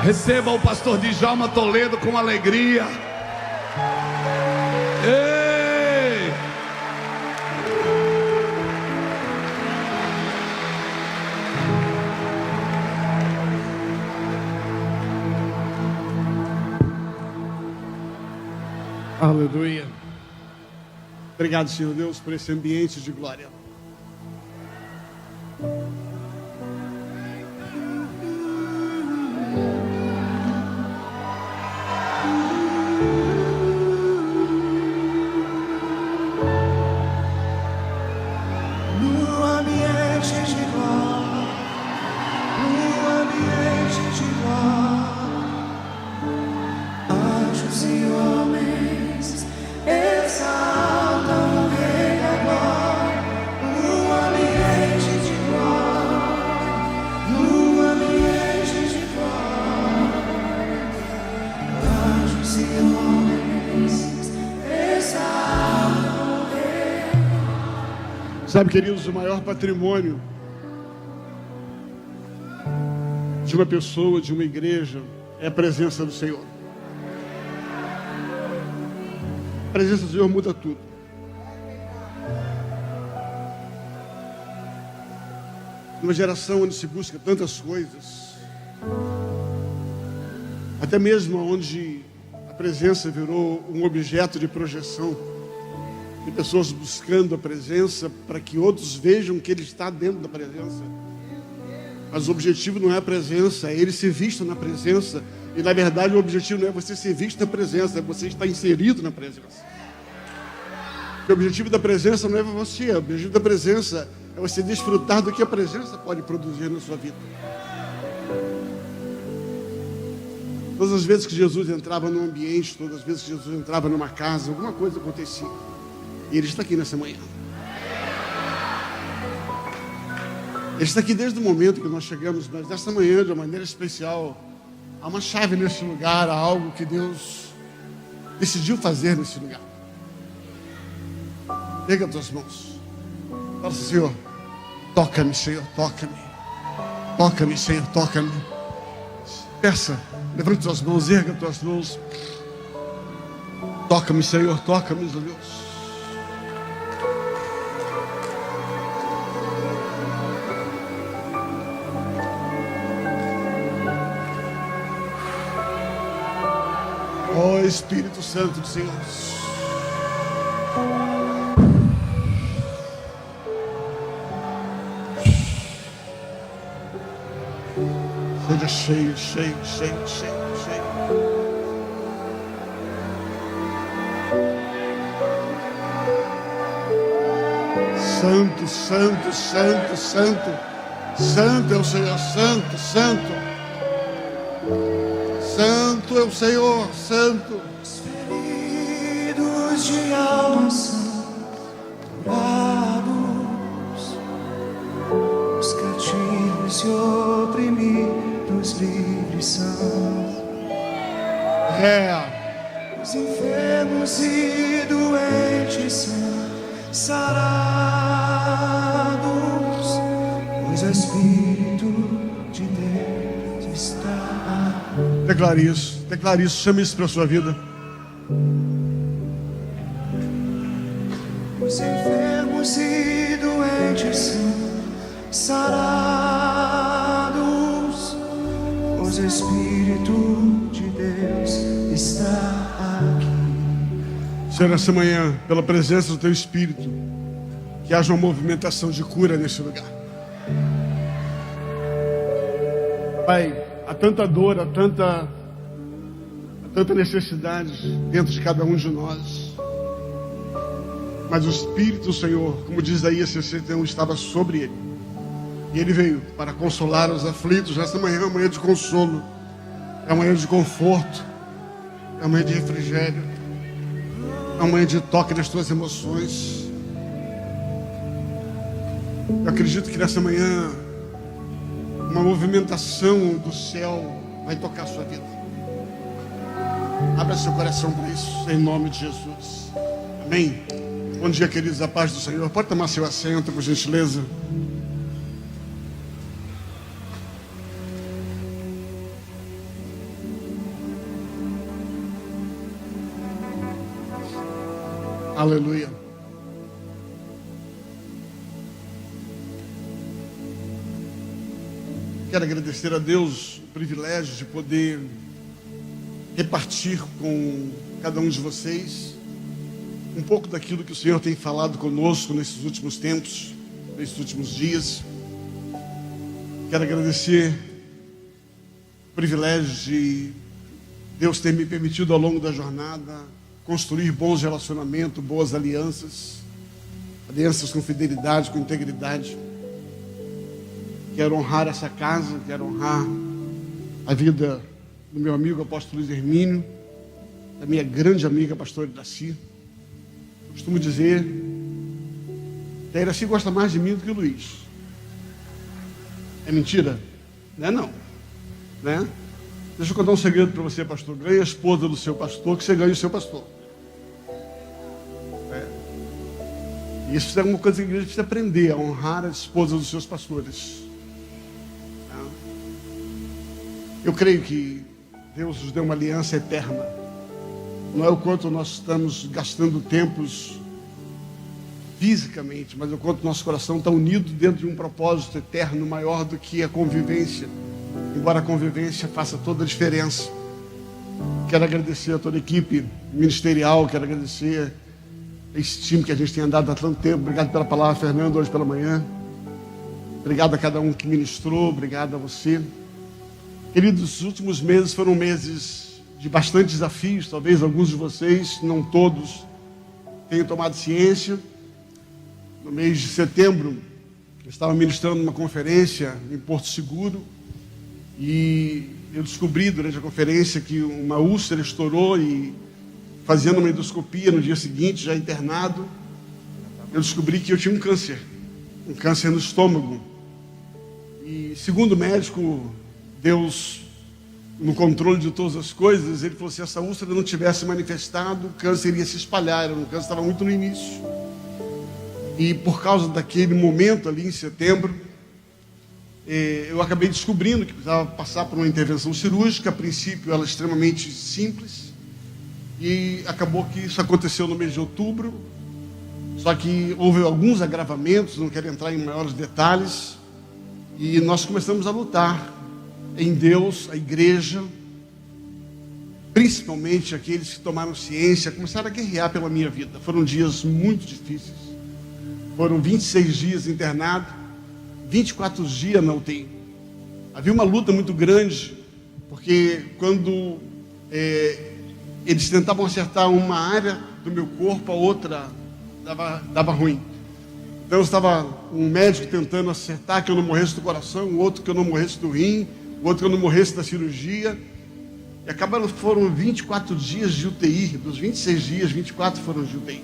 Receba o pastor Djalma Toledo com alegria. Ei! Aleluia. Obrigado, Senhor Deus, por esse ambiente de glória. Sabe, queridos, o maior patrimônio de uma pessoa, de uma igreja, é a presença do Senhor. A presença do Senhor muda tudo. Numa geração onde se busca tantas coisas, até mesmo onde a presença virou um objeto de projeção, de pessoas buscando a presença para que outros vejam que Ele está dentro da presença. Mas o objetivo não é a presença, é Ele ser visto na presença. E na verdade o objetivo não é você ser visto na presença, é você estar inserido na presença. O objetivo da presença não é você, o objetivo da presença é você desfrutar do que a presença pode produzir na sua vida. Todas as vezes que Jesus entrava num ambiente, todas as vezes que Jesus entrava numa casa, alguma coisa acontecia. E Ele está aqui nessa manhã. Ele está aqui desde o momento que nós chegamos, mas nessa manhã, de uma maneira especial, há uma chave nesse lugar, há algo que Deus decidiu fazer nesse lugar. Pega as tuas mãos. Fala assim: Senhor, toca-me, Senhor, toca-me. Toca-me, Senhor, toca-me. Peça, levante tuas mãos, erga tuas mãos. Toca-me, Senhor, toca-me, Deus. Ó Espírito Santo do Senhor, seja cheio, cheio, cheio, cheio, cheio. Santo, santo, santo, santo. Santo é o Senhor, santo, santo. Santo é o Senhor, santo. Os feridos de alma são curados, os cativos e oprimidos livres são. Os enfermos e doentes são sarados, pois o Espírito de Deus está. Declare isso, chame isso para a sua vida. Os enfermos e doentes são sarados, pois o Espírito de Deus está aqui. Senhor, nessa manhã, pela presença do Teu Espírito, que haja uma movimentação de cura nesse lugar. Pai, há tanta dor, há tanta necessidade dentro de cada um de nós. Mas o Espírito do Senhor, como diz Isaías 61, estava sobre ele. E ele veio para consolar os aflitos. Essa manhã é uma manhã de consolo, é uma manhã de conforto, é uma manhã de refrigério, é uma manhã de toque nas tuas emoções. Eu acredito que nessa manhã uma movimentação do céu vai tocar a sua vida. Abra seu coração para isso, em nome de Jesus. Amém. Bom dia, queridos, a paz do Senhor. Pode tomar seu assento, por gentileza. Aleluia. Quero agradecer a Deus o privilégio de poder repartir com cada um de vocês um pouco daquilo que o Senhor tem falado conosco nesses últimos tempos, nesses últimos dias. Quero agradecer o privilégio de Deus ter me permitido ao longo da jornada construir bons relacionamentos, boas alianças com fidelidade, com integridade. Quero honrar essa casa, quero honrar a vida do meu amigo apóstolo Luiz Hermínio, da minha grande amiga pastora Iraci. Eu costumo dizer que a Iraci gosta mais de mim do que o Luiz. É mentira? Não é não, né? Deixa eu contar um segredo para você, pastor. Ganhe a esposa do seu pastor, que você ganha o seu pastor. E isso é uma coisa que a igreja precisa aprender, a honrar a esposa dos seus pastores. Eu creio que Deus nos deu uma aliança eterna. Não é o quanto nós estamos gastando tempos fisicamente, mas o quanto nosso coração está unido dentro de um propósito eterno maior do que a convivência. Embora a convivência faça toda a diferença. Quero agradecer a toda a equipe ministerial, quero agradecer a esse time que a gente tem andado há tanto tempo. Obrigado pela palavra, Fernando, hoje pela manhã. Obrigado a cada um que ministrou, obrigado a você. Queridos, os últimos meses foram meses de bastante desafios. Talvez alguns de vocês, não todos, tenham tomado ciência. No mês de setembro, eu estava ministrando uma conferência em Porto Seguro e eu descobri durante a conferência que uma úlcera estourou e, fazendo uma endoscopia no dia seguinte, já internado, eu descobri que eu tinha um câncer no estômago. E segundo o médico, Deus, no controle de todas as coisas, ele falou: se essa úlcera não tivesse manifestado, o câncer iria se espalhar. O câncer estava muito no início. E por causa daquele momento ali em setembro, eu acabei descobrindo que precisava passar por uma intervenção cirúrgica. A princípio ela é extremamente simples. E acabou que isso aconteceu no mês de outubro. Só que houve alguns agravamentos, não quero entrar em maiores detalhes. E nós começamos a lutar em Deus, a igreja, principalmente aqueles que tomaram ciência, começaram a guerrear pela minha vida. Foram dias muito difíceis. Foram 26 dias internado, 24 dias na UTI. Havia uma luta muito grande, porque quando eles tentavam acertar uma área do meu corpo, a outra dava ruim. Então estava um médico tentando acertar que eu não morresse do coração, o outro que eu não morresse do rim, o outro que eu não morresse da cirurgia. E acabaram, foram 24 dias de UTI. Dos 26 dias, 24 foram de UTI.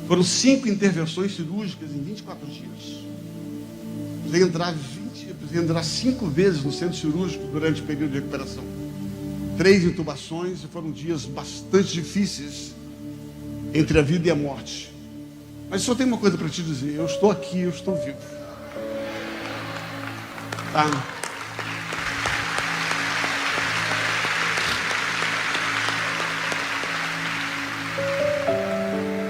Foram 5 intervenções cirúrgicas em 24 dias. Precisei entrar 5 vezes no centro cirúrgico durante o período de recuperação. 3 intubações, e foram dias bastante difíceis entre a vida e a morte. Mas só tem uma coisa para te dizer: eu estou aqui, eu estou vivo. Tá?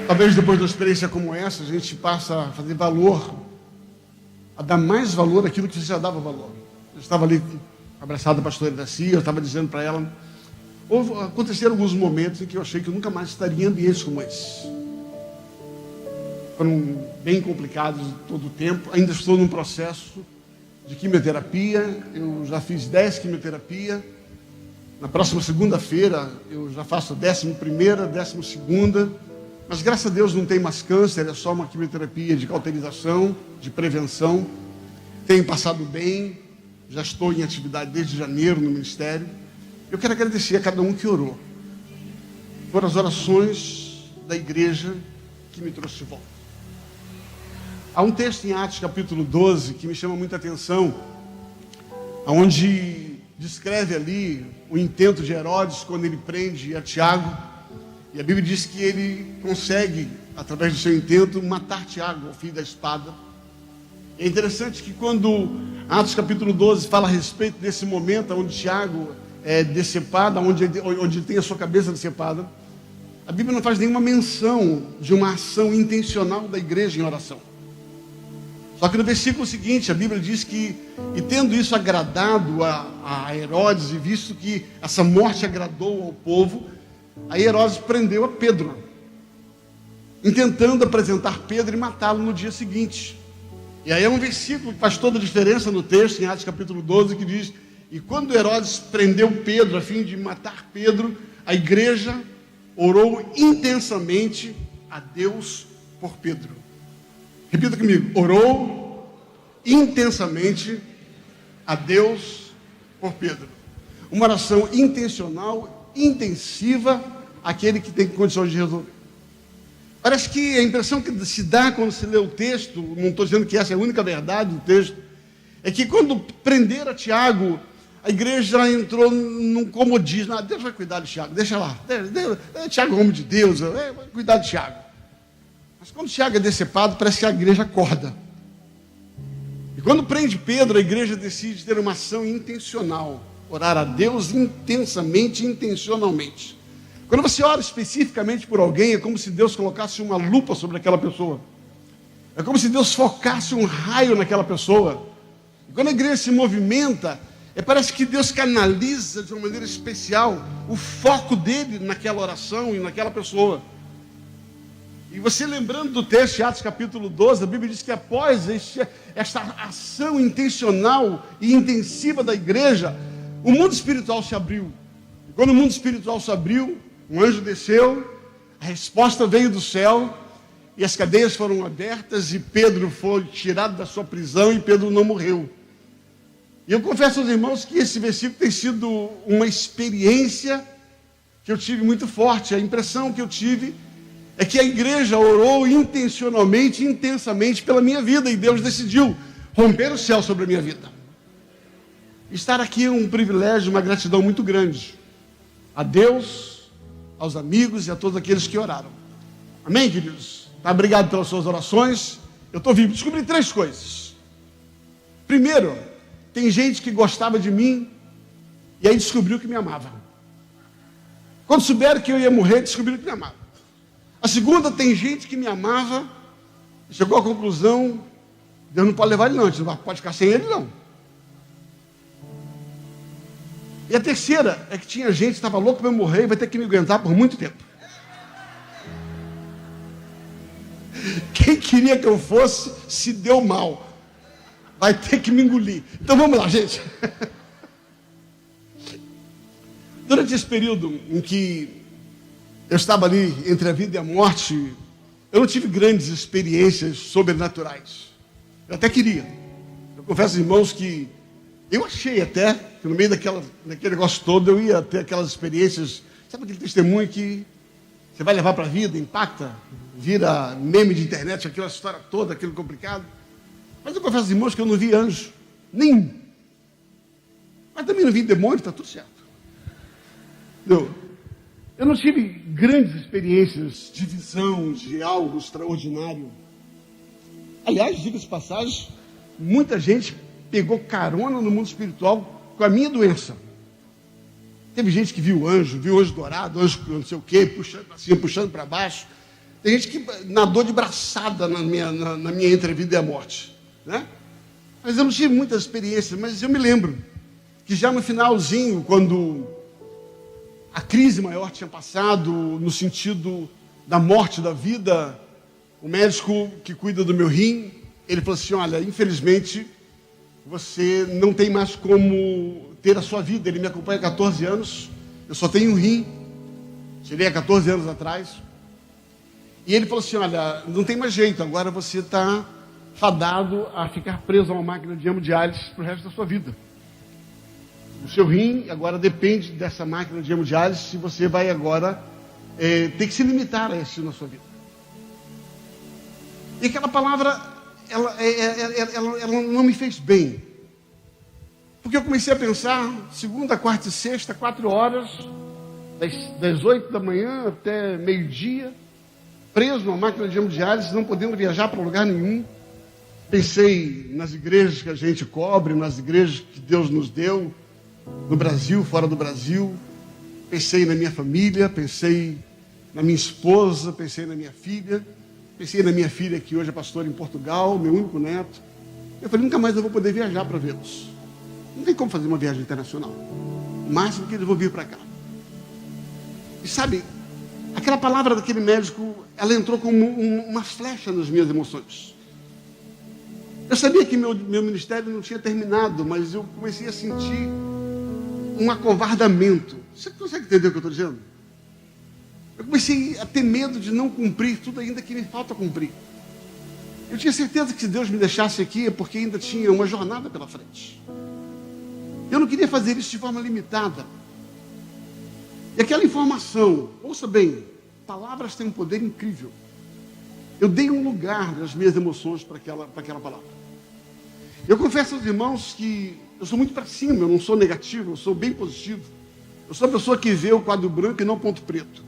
Talvez depois de uma experiência como essa, a gente passa a fazer valor, a dar mais valor àquilo que você já dava valor. Eu estava ali abraçado a pastora Iraci, eu estava dizendo para ela, aconteceram alguns momentos em que eu achei que eu nunca mais estaria em ambientes como esse. Foram bem complicados todo o tempo. Ainda estou num processo de quimioterapia. Eu já fiz 10 quimioterapias. Na próxima segunda-feira eu já faço a 11ª, 12ª. Mas graças a Deus não tem mais câncer, é só uma quimioterapia de cauterização, de prevenção. Tenho passado bem, já estou em atividade desde janeiro no ministério. Eu quero agradecer a cada um que orou. Foram as orações da igreja que me trouxe de volta. Há um texto em Atos capítulo 12 que me chama muita atenção, onde descreve ali o intento de Herodes quando ele prende a Tiago. E a Bíblia diz que ele consegue, através do seu intento, matar Tiago, o filho da espada. É interessante que quando Atos capítulo 12 fala a respeito desse momento onde Tiago é decepado, onde ele tem a sua cabeça decepada, a Bíblia não faz nenhuma menção de uma ação intencional da igreja em oração. Só que no versículo seguinte, a Bíblia diz que, e tendo isso agradado a Herodes, e visto que essa morte agradou ao povo, aí Herodes prendeu a Pedro, intentando apresentar Pedro e matá-lo no dia seguinte. E aí é um versículo que faz toda a diferença no texto, em Atos capítulo 12, que diz: e quando Herodes prendeu Pedro a fim de matar Pedro, a igreja orou intensamente a Deus por Pedro. Repita comigo: orou intensamente a Deus por Pedro. Uma oração intencional, intensiva, aquele que tem condições de resolver. Parece que a impressão que se dá quando se lê o texto, não estou dizendo que essa é a única verdade do texto, é que quando prenderam a Tiago, a igreja entrou num comodismo. Deus vai cuidar de Tiago, deixa lá. Tiago é homem de Deus, vai cuidar de Tiago. Mas quando Tiago é decepado, parece que a igreja acorda. E quando prende Pedro, a igreja decide ter uma ação intencional. Orar a Deus intensamente, intencionalmente. Quando você ora especificamente por alguém, é como se Deus colocasse uma lupa sobre aquela pessoa. É como se Deus focasse um raio naquela pessoa. E quando a igreja se movimenta, parece que Deus canaliza de uma maneira especial o foco dele naquela oração e naquela pessoa. E você lembrando do texto de Atos capítulo 12, a Bíblia diz que após esta ação intencional e intensiva da igreja, o mundo espiritual se abriu. E quando o mundo espiritual se abriu, um anjo desceu, a resposta veio do céu, e as cadeias foram abertas, e Pedro foi tirado da sua prisão, e Pedro não morreu. E eu confesso aos irmãos que esse versículo tem sido uma experiência que eu tive muito forte. A impressão que eu tive é que a igreja orou intencionalmente, intensamente pela minha vida, e Deus decidiu romper o céu sobre a minha vida. Estar aqui é um privilégio, uma gratidão muito grande a Deus, aos amigos e a todos aqueles que oraram. Amém, queridos? Tá, obrigado pelas suas orações. Eu estou vivo. Descobri 3 coisas. Primeiro, tem gente que gostava de mim e aí descobriu que me amava. Quando souberam que eu ia morrer, descobriram que me amava. A segunda, tem gente que me amava e chegou à conclusão: Deus não pode levar ele não, a gente não pode ficar sem ele não. E a terceira é que tinha gente que estava louco para eu morrer e vai ter que me aguentar por muito tempo. Quem queria que eu fosse, se deu mal. Vai ter que me engolir. Então vamos lá, gente. Durante esse período em que eu estava ali entre a vida e a morte, eu não tive grandes experiências sobrenaturais. Eu até queria. Eu confesso, irmãos, que eu achei até que no meio daquele negócio todo eu ia ter aquelas experiências. Sabe aquele testemunho que você vai levar para a vida, impacta, vira meme de internet, aquela história toda, aquilo complicado. Mas eu confesso, irmãos, que eu não vi anjo nenhum. Mas também não vi demônio, está tudo certo. Eu não tive grandes experiências de visão, de algo extraordinário. Aliás, diga-se de passagem, muita gente pegou carona no mundo espiritual com a minha doença. Teve gente que viu anjo dourado, anjo não sei o quê, puxando para cima, puxando para baixo. Tem gente que nadou de braçada na minha entre a vida e a morte. Né? Mas eu não tive muitas experiências, mas eu me lembro que já no finalzinho, quando a crise maior tinha passado, no sentido da morte, da vida, o médico que cuida do meu rim, ele falou assim: olha, infelizmente, você não tem mais como ter a sua vida. Ele me acompanha há 14 anos, eu só tenho um rim, tirei há 14 anos atrás. E ele falou assim: olha, não tem mais jeito, agora você está fadado a ficar preso a uma máquina de hemodiálise para o resto da sua vida. O seu rim agora depende dessa máquina de hemodiálise, se você vai agora ter que se limitar a isso na sua vida. E aquela palavra, ela não me fez bem. Porque eu comecei a pensar, segunda, quarta e sexta, 4 horas, das 8 da manhã até meio-dia, preso numa máquina de hemodiálise, não podendo viajar para lugar nenhum. Pensei nas igrejas que a gente cobre, nas igrejas que Deus nos deu, no Brasil, fora do Brasil. Pensei na minha família, pensei na minha esposa, pensei na minha filha, pensei na minha filha que hoje é pastora em Portugal, meu único neto. Eu falei, nunca mais eu vou poder viajar para vê-los. Não tem como fazer uma viagem internacional. O máximo que eles vão vir para cá. E sabe, aquela palavra daquele médico, ela entrou como uma flecha nas minhas emoções. Eu sabia que meu ministério não tinha terminado, mas eu comecei a sentir um acovardamento. Você consegue entender o que eu estou dizendo? Eu comecei a ter medo de não cumprir tudo ainda que me falta cumprir. Eu tinha certeza que se Deus me deixasse aqui é porque ainda tinha uma jornada pela frente. Eu não queria fazer isso de forma limitada. E aquela informação, ouça bem, palavras têm um poder incrível. Eu dei um lugar nas minhas emoções para aquela palavra. Eu confesso aos irmãos que eu sou muito para cima, eu não sou negativo, eu sou bem positivo. Eu sou a pessoa que vê o quadro branco e não o ponto preto.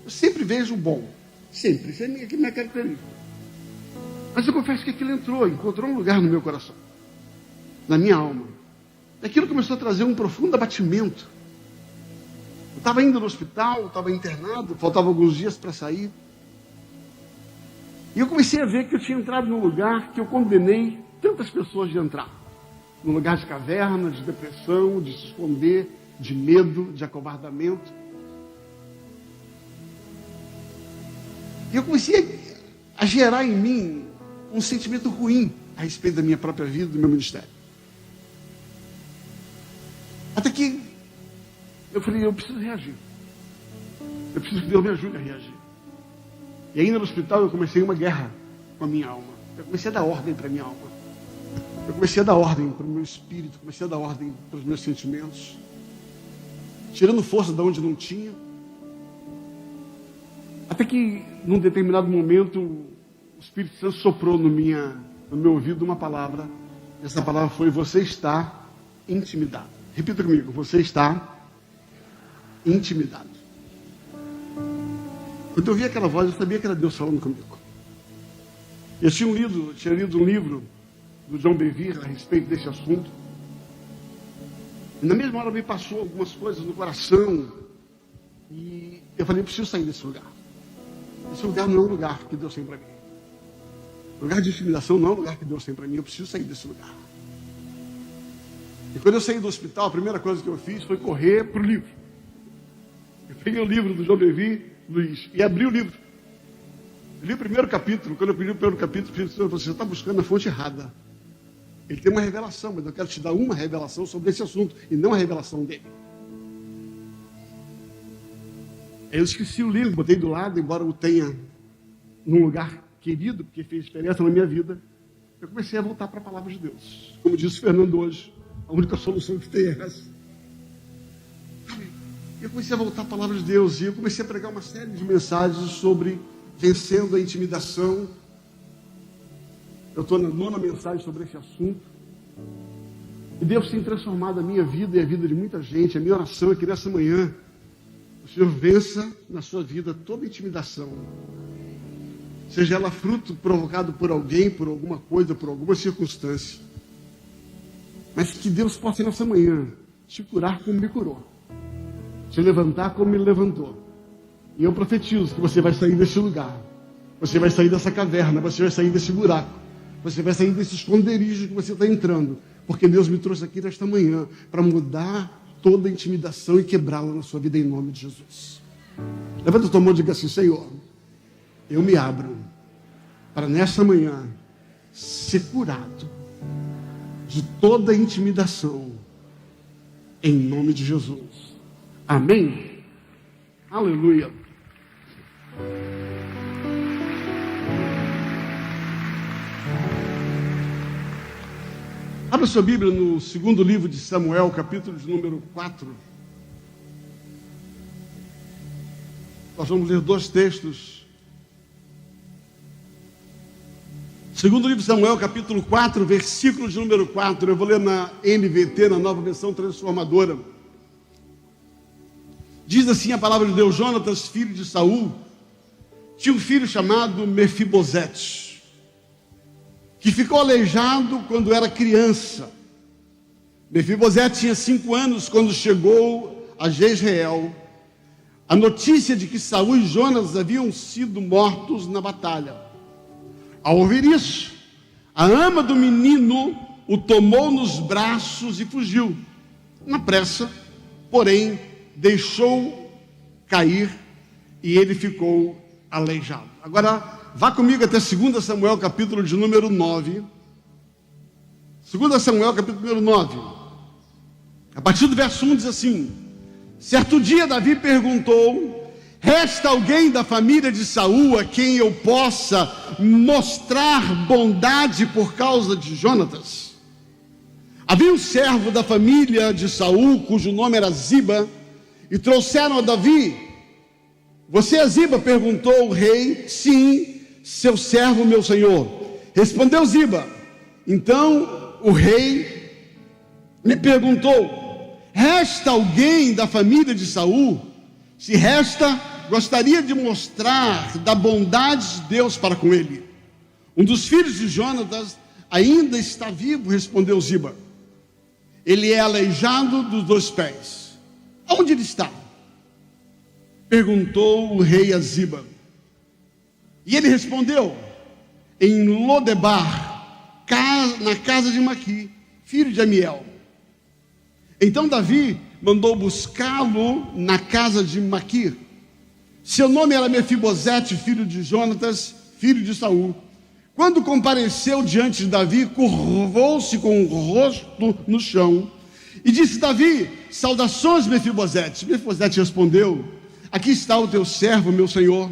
Eu sempre vejo o bom. Sempre. Isso é minha característica. Mas eu confesso que aquilo encontrou um lugar no meu coração. Na minha alma. E aquilo começou a trazer um profundo abatimento. Eu estava indo no hospital, estava internado, faltavam alguns dias para sair. E eu comecei a ver que eu tinha entrado num lugar que eu condenei tantas pessoas de entrar. Num lugar de caverna, de depressão, de se esconder, de medo, de acovardamento. E eu comecei a gerar em mim um sentimento ruim a respeito da minha própria vida, do meu ministério. Até que eu falei, eu preciso reagir. Eu preciso que Deus me ajude a reagir. E ainda no hospital eu comecei uma guerra com a minha alma. Eu comecei a dar ordem para a minha alma. Eu comecei a dar ordem para o meu espírito, comecei a dar ordem para os meus sentimentos. Tirando força de onde não tinha. Até que, num determinado momento, o Espírito Santo soprou no meu ouvido uma palavra. Essa palavra foi, você está intimidado. Repita comigo, você está intimidado. Quando eu ouvi aquela voz, eu sabia que era Deus falando comigo. Eu tinha lido um livro do John Bevere a respeito desse assunto. E na mesma hora me passou algumas coisas no coração. E eu falei, eu preciso sair desse lugar. Esse lugar não é um lugar que Deus tem para mim. O lugar de intimidação não é um lugar que Deus tem para mim. Eu preciso sair desse lugar. E quando eu saí do hospital, a primeira coisa que eu fiz foi correr para o livro. Eu peguei o livro do John Bevere, Luiz, e abri o livro. Eu li o primeiro capítulo. Quando eu li o primeiro capítulo, o Espírito Santo falou, você está buscando a fonte errada. Ele tem uma revelação, mas eu quero te dar uma revelação sobre esse assunto, e não a revelação dele. Eu esqueci o livro, botei do lado, embora eu tenha num lugar querido, porque fez diferença na minha vida. Eu comecei a voltar para a palavra de Deus. Como disse o Fernando hoje, a única solução que tem é essa. Eu comecei a voltar à palavra de Deus, e eu comecei a pregar uma série de mensagens sobre vencendo a intimidação. Eu estou na 9ª mensagem sobre esse assunto. E Deus tem transformado a minha vida e a vida de muita gente. A minha oração é que nessa manhã o Senhor vença na sua vida toda intimidação. Seja ela fruto provocado por alguém, por alguma coisa, por alguma circunstância. Mas que Deus possa nessa manhã te curar como me curou. Te levantar como me levantou. E eu profetizo que você vai sair desse lugar. Você vai sair dessa caverna, você vai sair desse buraco. Você vai sair desse esconderijo que você está entrando. Porque Deus me trouxe aqui nesta manhã para mudar toda a intimidação e quebrá-la na sua vida em nome de Jesus. Levanta a tua mão e diga assim, Senhor, eu me abro para nessa manhã ser curado de toda a intimidação em nome de Jesus. Amém? Aleluia. Abra sua Bíblia no 2º livro de Samuel, capítulo de número 4. Nós vamos ler 2 textos. 2º livro de Samuel, capítulo 4, versículo de número 4. Eu vou ler na NVT, na Nova Versão Transformadora. Diz assim a palavra de Deus, Jonatas, filho de Saul, tinha um filho chamado Mefibosete, que ficou aleijado quando era criança. Mefibosete tinha 5 anos quando chegou a Jezreel, a notícia de que Saul e Jonas haviam sido mortos na batalha. Ao ouvir isso, a ama do menino o tomou nos braços e fugiu. Na pressa, porém, deixou cair e ele ficou aleijado. Agora, vá comigo até 2 Samuel, capítulo de número 9. 2 Samuel, capítulo número 9. A partir do verso 1 diz assim: certo dia Davi perguntou: resta alguém da família de Saul a quem eu possa mostrar bondade por causa de Jonatas? Havia um servo da família de Saul, cujo nome era Ziba, e trouxeram a Davi. Você é Ziba? Perguntou o rei. Sim, seu servo, meu senhor. Respondeu Ziba. Então o rei me perguntou: resta alguém da família de Saul? Se resta, gostaria de mostrar da bondade de Deus para com ele. Um dos filhos de Jonatas ainda está vivo, respondeu Ziba. Ele é aleijado dos 2 pés. Aonde ele está? Perguntou o rei a Ziba. E ele respondeu: em Lodebar, na casa de Maqui, filho de Amiel. Então Davi mandou buscá-lo na casa de Maqui. Seu nome era Mefibosete, filho de Jonatas, filho de Saul. Quando compareceu diante de Davi, curvou-se com o rosto no chão e disse: Davi, saudações, Mefibosete. Mefibosete respondeu: aqui está o teu servo, meu senhor.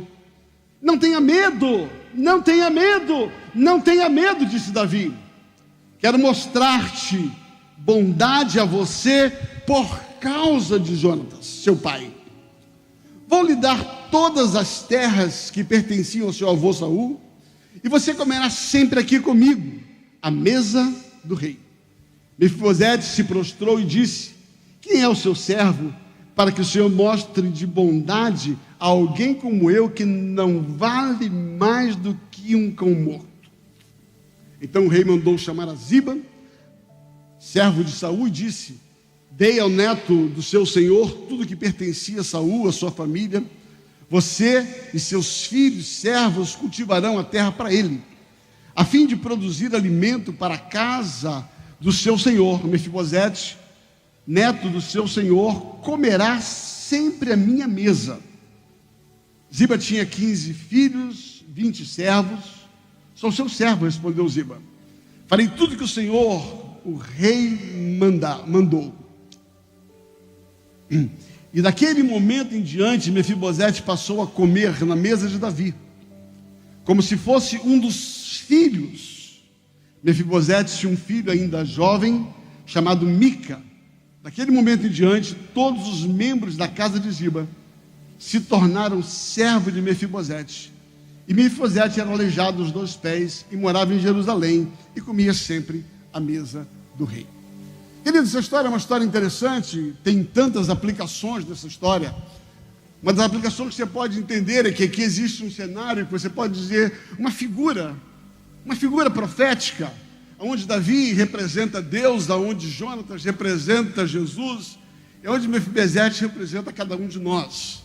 Não tenha medo, não tenha medo, não tenha medo, disse Davi. Quero mostrar-te bondade a você por causa de Jonatas, seu pai. Vou lhe dar todas as terras que pertenciam ao seu avô Saul, e você comerá sempre aqui comigo, à mesa do rei. Mefibosete se prostrou e disse: quem é o seu servo, para que o Senhor mostre de bondade a alguém como eu, que não vale mais do que um cão morto? Então o rei mandou chamar a Ziba, servo de Saul, e disse: dei ao neto do seu senhor tudo que pertencia a Saul, a sua família. Você e seus filhos, servos, cultivarão a terra para ele, a fim de produzir alimento para a casa do seu senhor. Mefibosete, neto do seu senhor, comerá sempre à minha mesa. Ziba tinha 15 filhos, 20 servos. Sou seu servo, respondeu Ziba. Farei tudo que o Senhor, o rei, mandou. E daquele momento em diante, Mefibosete passou a comer na mesa de Davi, como se fosse um dos filhos. Mefibosete tinha um filho ainda jovem, chamado Mica. Daquele momento em diante, todos os membros da casa de Ziba se tornaram servos de Mefibosete. E Mefibosete era aleijado dos 2 pés e morava em Jerusalém e comia sempre à mesa do rei. Queridos, essa história é uma história interessante, tem tantas aplicações dessa história. Uma das aplicações que você pode entender é que aqui existe um cenário que você pode dizer uma figura profética, onde Davi representa Deus, onde Jonatas representa Jesus, e onde Mefibosete representa cada um de nós.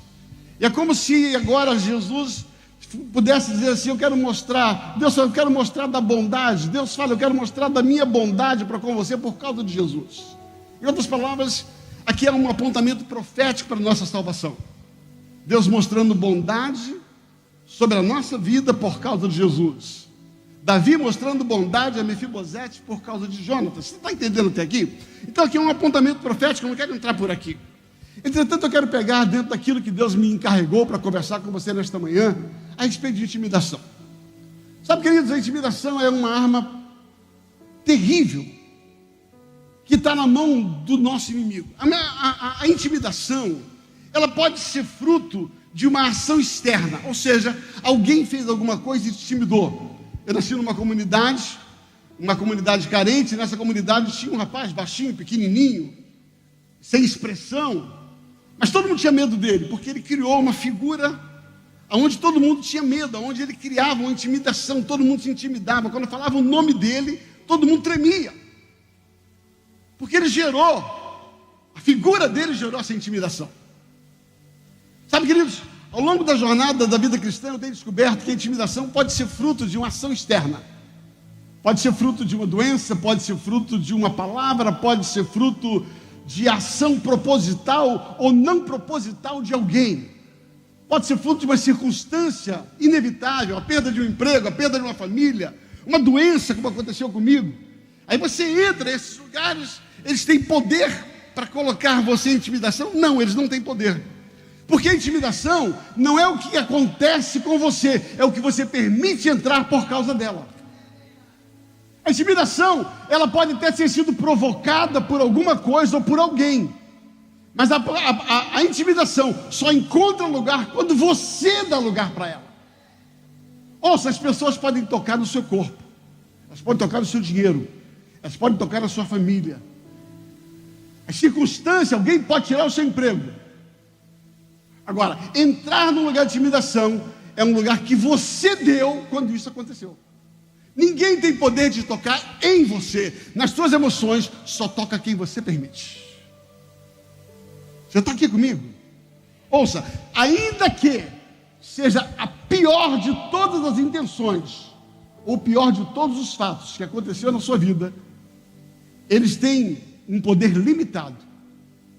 E é como se agora Jesus pudesse dizer assim: eu quero mostrar, Deus fala, eu quero mostrar da bondade. Deus fala, eu quero mostrar da minha bondade para com você por causa de Jesus. Em outras palavras, aqui é um apontamento profético para a nossa salvação. Deus mostrando bondade sobre a nossa vida por causa de Jesus. Davi mostrando bondade a Mefibosete por causa de Jonatas. Você está entendendo até aqui? Então aqui é um apontamento profético, eu não quero entrar por aqui. Entretanto, eu quero pegar dentro daquilo que Deus me encarregou para conversar com você nesta manhã, a respeito de intimidação. Sabe, queridos, a intimidação é uma arma terrível que está na mão do nosso inimigo. A intimidação, ela pode ser fruto de uma ação externa, ou seja, alguém fez alguma coisa e te intimidou. Eu nasci numa comunidade carente. Nessa comunidade tinha um rapaz baixinho, pequenininho, sem expressão, mas todo mundo tinha medo dele, porque ele criou uma figura onde todo mundo tinha medo, onde ele criava uma intimidação, todo mundo se intimidava. Quando falava o nome dele, todo mundo tremia, porque ele gerou, a figura dele gerou essa intimidação. Sabe, queridos, ao longo da jornada da vida cristã, eu tenho descoberto que a intimidação pode ser fruto de uma ação externa. Pode ser fruto de uma doença, pode ser fruto de uma palavra, pode ser fruto de ação proposital ou não proposital de alguém. Pode ser fruto de uma circunstância inevitável, a perda de um emprego, a perda de uma família, uma doença, como aconteceu comigo. Aí você entra nesses lugares, eles têm poder para colocar você em intimidação? Não, eles não têm poder. Porque a intimidação não é o que acontece com você, é o que você permite entrar por causa dela. A intimidação, ela pode até ter sido provocada por alguma coisa ou por alguém. Mas a intimidação só encontra lugar quando você dá lugar para ela. Ouça, as pessoas podem tocar no seu corpo, elas podem tocar no seu dinheiro, elas podem tocar na sua família. As circunstâncias, alguém pode tirar o seu emprego. Agora, entrar num lugar de intimidação é um lugar que você deu quando isso aconteceu. Ninguém tem poder de tocar em você, nas suas emoções, só toca quem você permite. Você está aqui comigo? Ouça, ainda que seja a pior de todas as intenções, ou pior de todos os fatos que aconteceram na sua vida, eles têm um poder limitado.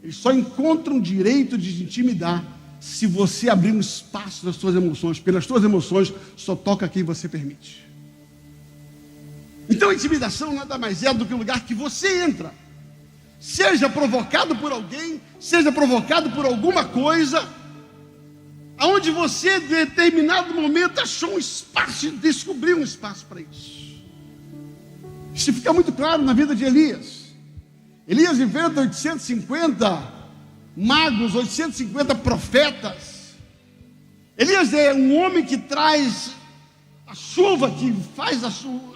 Eles só encontram direito de te intimidar se você abrir um espaço nas suas emoções. Pelas suas emoções, só toca quem você permite. Então a intimidação nada mais é do que o lugar que você entra. Seja provocado por alguém, seja provocado por alguma coisa, aonde você, em determinado momento, achou um espaço, descobriu um espaço para isso. Isso fica muito claro na vida de Elias. Elias enfrenta 850 magos, 850 profetas. Elias é um homem que traz a chuva, que faz a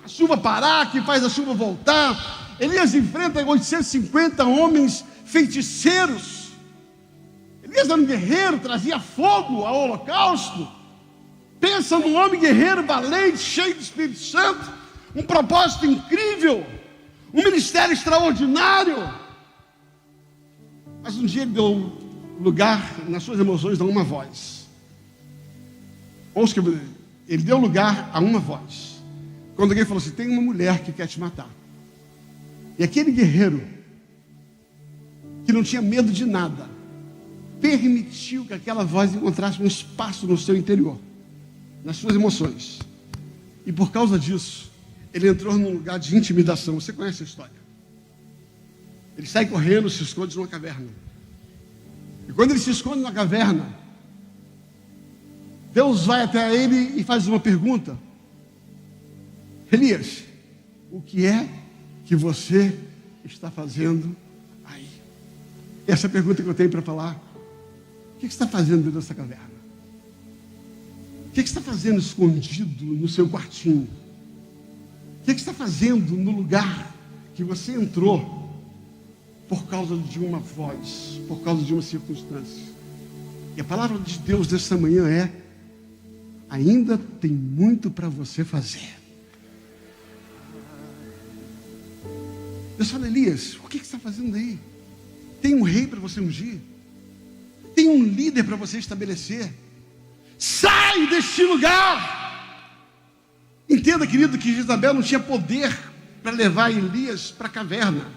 chuva parar, que faz a chuva voltar. Elias enfrenta 850 homens feiticeiros. Elias era um guerreiro, trazia fogo ao holocausto. Pensa num homem guerreiro, valente, cheio do Espírito Santo, um propósito incrível, um ministério extraordinário. Mas um dia ele deu lugar nas suas emoções a uma voz. Ouça que ele deu lugar a uma voz. Quando alguém falou assim: tem uma mulher que quer te matar. E aquele guerreiro, que não tinha medo de nada, permitiu que aquela voz encontrasse um espaço no seu interior, nas suas emoções. E por causa disso, ele entrou num lugar de intimidação. Você conhece a história? Ele sai correndo, se esconde numa caverna. E quando ele se esconde na caverna, Deus vai até ele e faz uma pergunta: Elias, o que é que você está fazendo aí? Essa é a pergunta que eu tenho para falar. O que você está fazendo dentro dessa caverna? O que você está fazendo escondido no seu quartinho? O que você está fazendo no lugar que você entrou por causa de uma voz, por causa de uma circunstância? E a palavra de Deus dessa manhã é: ainda tem muito para você fazer. Deus fala: Elias, o que você está fazendo aí? Tem um rei para você ungir, tem um líder para você estabelecer. Sai deste lugar. Entenda, querido, que Jezabel não tinha poder para levar Elias para a caverna,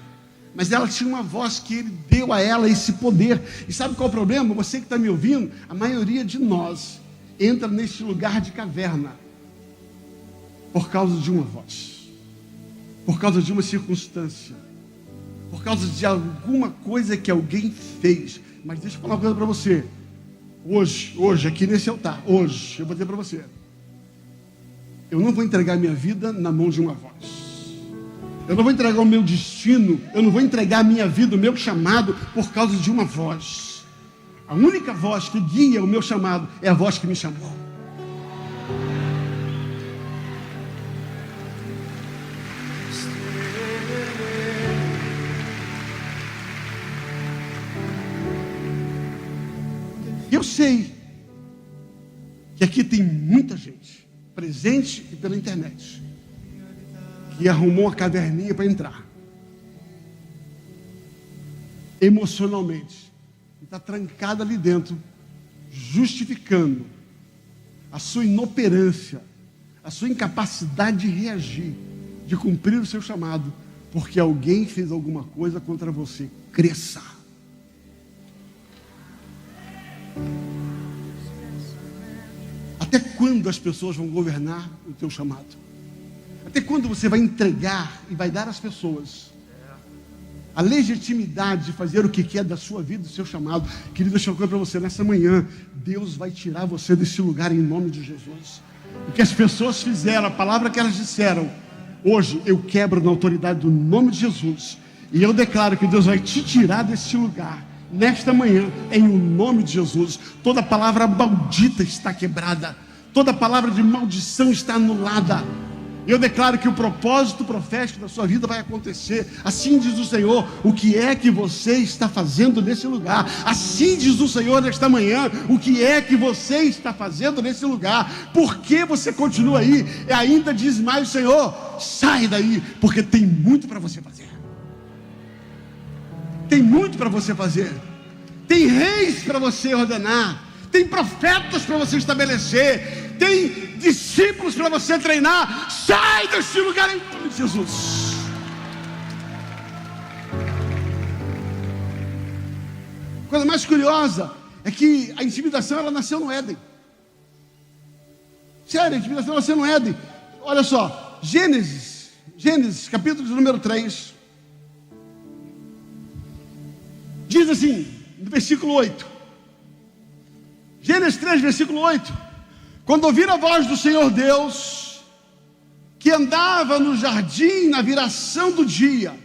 mas ela tinha uma voz que ele deu a ela esse poder. E sabe qual é o problema? Você que está me ouvindo, a maioria de nós entra neste lugar de caverna por causa de uma voz, por causa de uma circunstância, por causa de alguma coisa que alguém fez. Mas deixa eu falar uma coisa para você. Hoje, aqui nesse altar, hoje, eu vou dizer para você: eu não vou entregar minha vida na mão de uma voz. Eu não vou entregar o meu destino, eu não vou entregar a minha vida, o meu chamado, por causa de uma voz. A única voz que guia o meu chamado é a voz que me chamou. Eu sei que aqui tem muita gente, presente e pela internet, que arrumou uma caverninha para entrar, emocionalmente, e está trancada ali dentro, justificando a sua inoperância, a sua incapacidade de reagir, de cumprir o seu chamado, porque alguém fez alguma coisa contra você. Cresça. Até quando as pessoas vão governar o teu chamado? Até quando você vai entregar e vai dar às pessoas a legitimidade de fazer o que quer da sua vida, do seu chamado? Querido, deixa eu falar para você, nessa manhã, Deus vai tirar você desse lugar em nome de Jesus. O que as pessoas fizeram, a palavra que elas disseram, hoje eu quebro na autoridade do nome de Jesus, e eu declaro que Deus vai te tirar desse lugar, nesta manhã, em o nome de Jesus. Toda palavra maldita está quebrada, toda palavra de maldição está anulada. Eu declaro que o propósito profético da sua vida vai acontecer. Assim diz o Senhor, o que é que você está fazendo nesse lugar? Assim diz o Senhor nesta manhã, o que é que você está fazendo nesse lugar? Por que você continua aí? E ainda diz mais o Senhor, sai daí, porque tem muito para você fazer. Tem muito para você fazer. Tem reis para você ordenar. Tem profetas para você estabelecer. Tem discípulos para você treinar. Sai desse lugar em nome de Jesus. A coisa mais curiosa é que a intimidação, ela nasceu no Éden. Sério, a intimidação nasceu no Éden. Olha só, Gênesis capítulo de número 3, diz assim, no versículo 8, Gênesis 3, versículo 8: quando ouviram a voz do Senhor Deus, que andava no jardim na viração do dia,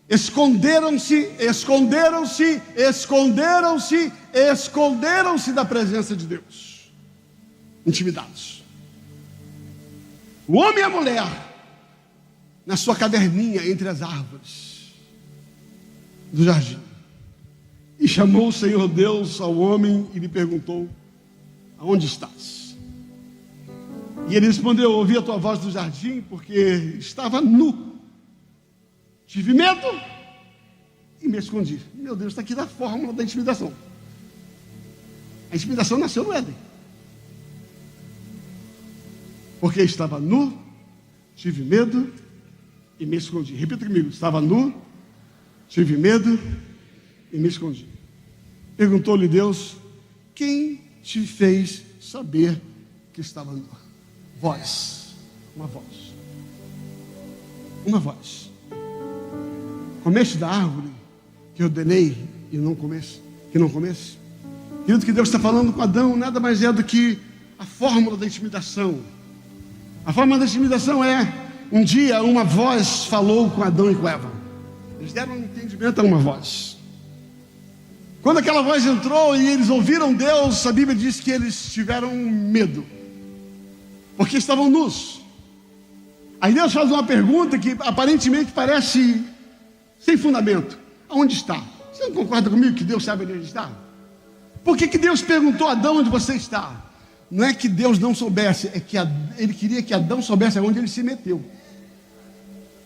esconderam-se da presença de Deus, intimidados. O homem e a mulher, na sua caverninha entre as árvores do jardim. E chamou o Senhor Deus ao homem e lhe perguntou, aonde estás? E ele respondeu, ouvi a tua voz do jardim, porque estava nu. Tive medo e me escondi. Meu Deus, está aqui da fórmula da intimidação. A intimidação nasceu no Éden. Porque estava nu, tive medo e me escondi. Repita comigo, estava nu, tive medo e me escondi. Perguntou-lhe Deus, quem te fez saber que estava nu? Voz, uma voz. Uma voz. Comeste da árvore que eu ordenei e não comesse, que não comesse? Querido, que Deus está falando com Adão nada mais é do que a fórmula da intimidação. A fórmula da intimidação é, um dia uma voz falou com Adão e com Eva. Eles deram um entendimento a uma voz. Quando aquela voz entrou e eles ouviram Deus, a Bíblia diz que eles tiveram medo, porque estavam nus. Aí Deus faz uma pergunta que aparentemente parece sem fundamento. Aonde está? Você não concorda comigo que Deus sabe onde está? Por que Deus perguntou a Adão onde você está? Não é que Deus não soubesse, é que Ele queria que Adão soubesse aonde ele se meteu.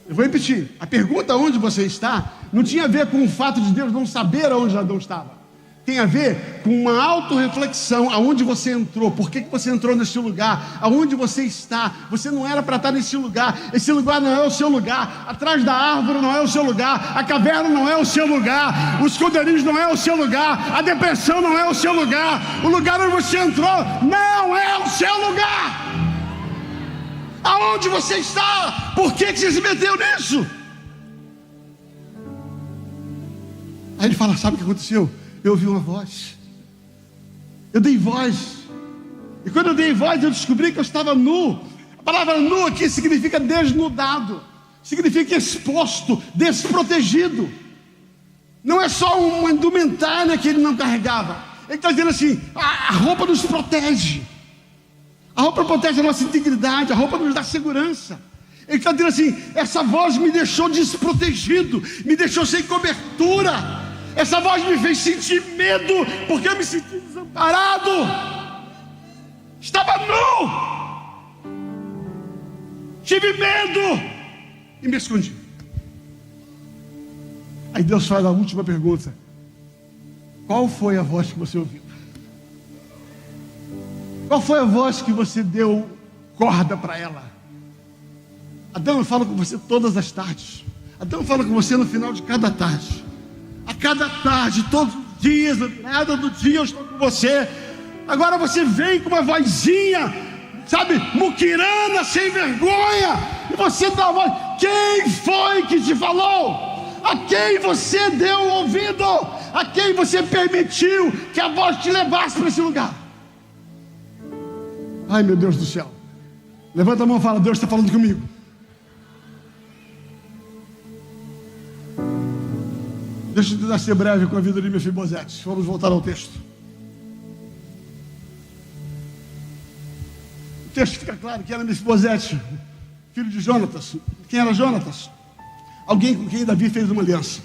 Eu vou repetir, a pergunta onde você está não tinha a ver com o fato de Deus não saber aonde Adão estava. Tem a ver com uma autorreflexão, aonde você entrou, por que você entrou nesse lugar, aonde você está. Você não era para estar nesse lugar, esse lugar não é o seu lugar, atrás da árvore não é o seu lugar, a caverna não é o seu lugar, os esconderijos não é o seu lugar, a depressão não é o seu lugar, o lugar onde você entrou não é o seu lugar. Aonde você está? Por que você se meteu nisso? Aí ele fala, sabe o que aconteceu? Eu ouvi uma voz, eu dei voz, e quando eu dei voz eu descobri que eu estava nu. A palavra nu aqui significa desnudado, significa exposto, desprotegido. Não é só uma indumentária que ele não carregava. Ele está dizendo assim, a roupa nos protege, a roupa protege a nossa integridade, a roupa nos dá segurança. Ele está dizendo assim, essa voz me deixou desprotegido, me deixou sem cobertura. Essa voz me fez sentir medo, porque eu me senti desamparado. Estava nu, tive medo e me escondi. Aí Deus faz a última pergunta: qual foi a voz que você ouviu? Qual foi a voz que você deu corda para ela? Adão fala com você todas as tardes. Adão fala com você no final de cada tarde. A cada tarde, todos os dias, na virada do dia eu estou com você. Agora você vem com uma vozinha, sabe, muquirana, sem vergonha. E você dá a voz. Quem foi que te falou? A quem você deu o ouvido? A quem você permitiu que a voz te levasse para esse lugar? Ai, meu Deus do céu. Levanta a mão e fala: Deus está falando comigo. Deixa eu tentar ser breve com a vida de Mefibosete. Vamos voltar ao texto. O texto fica claro que era Mefibosete, filho de Jonatas. Quem era Jonatas? Alguém com quem Davi fez uma aliança.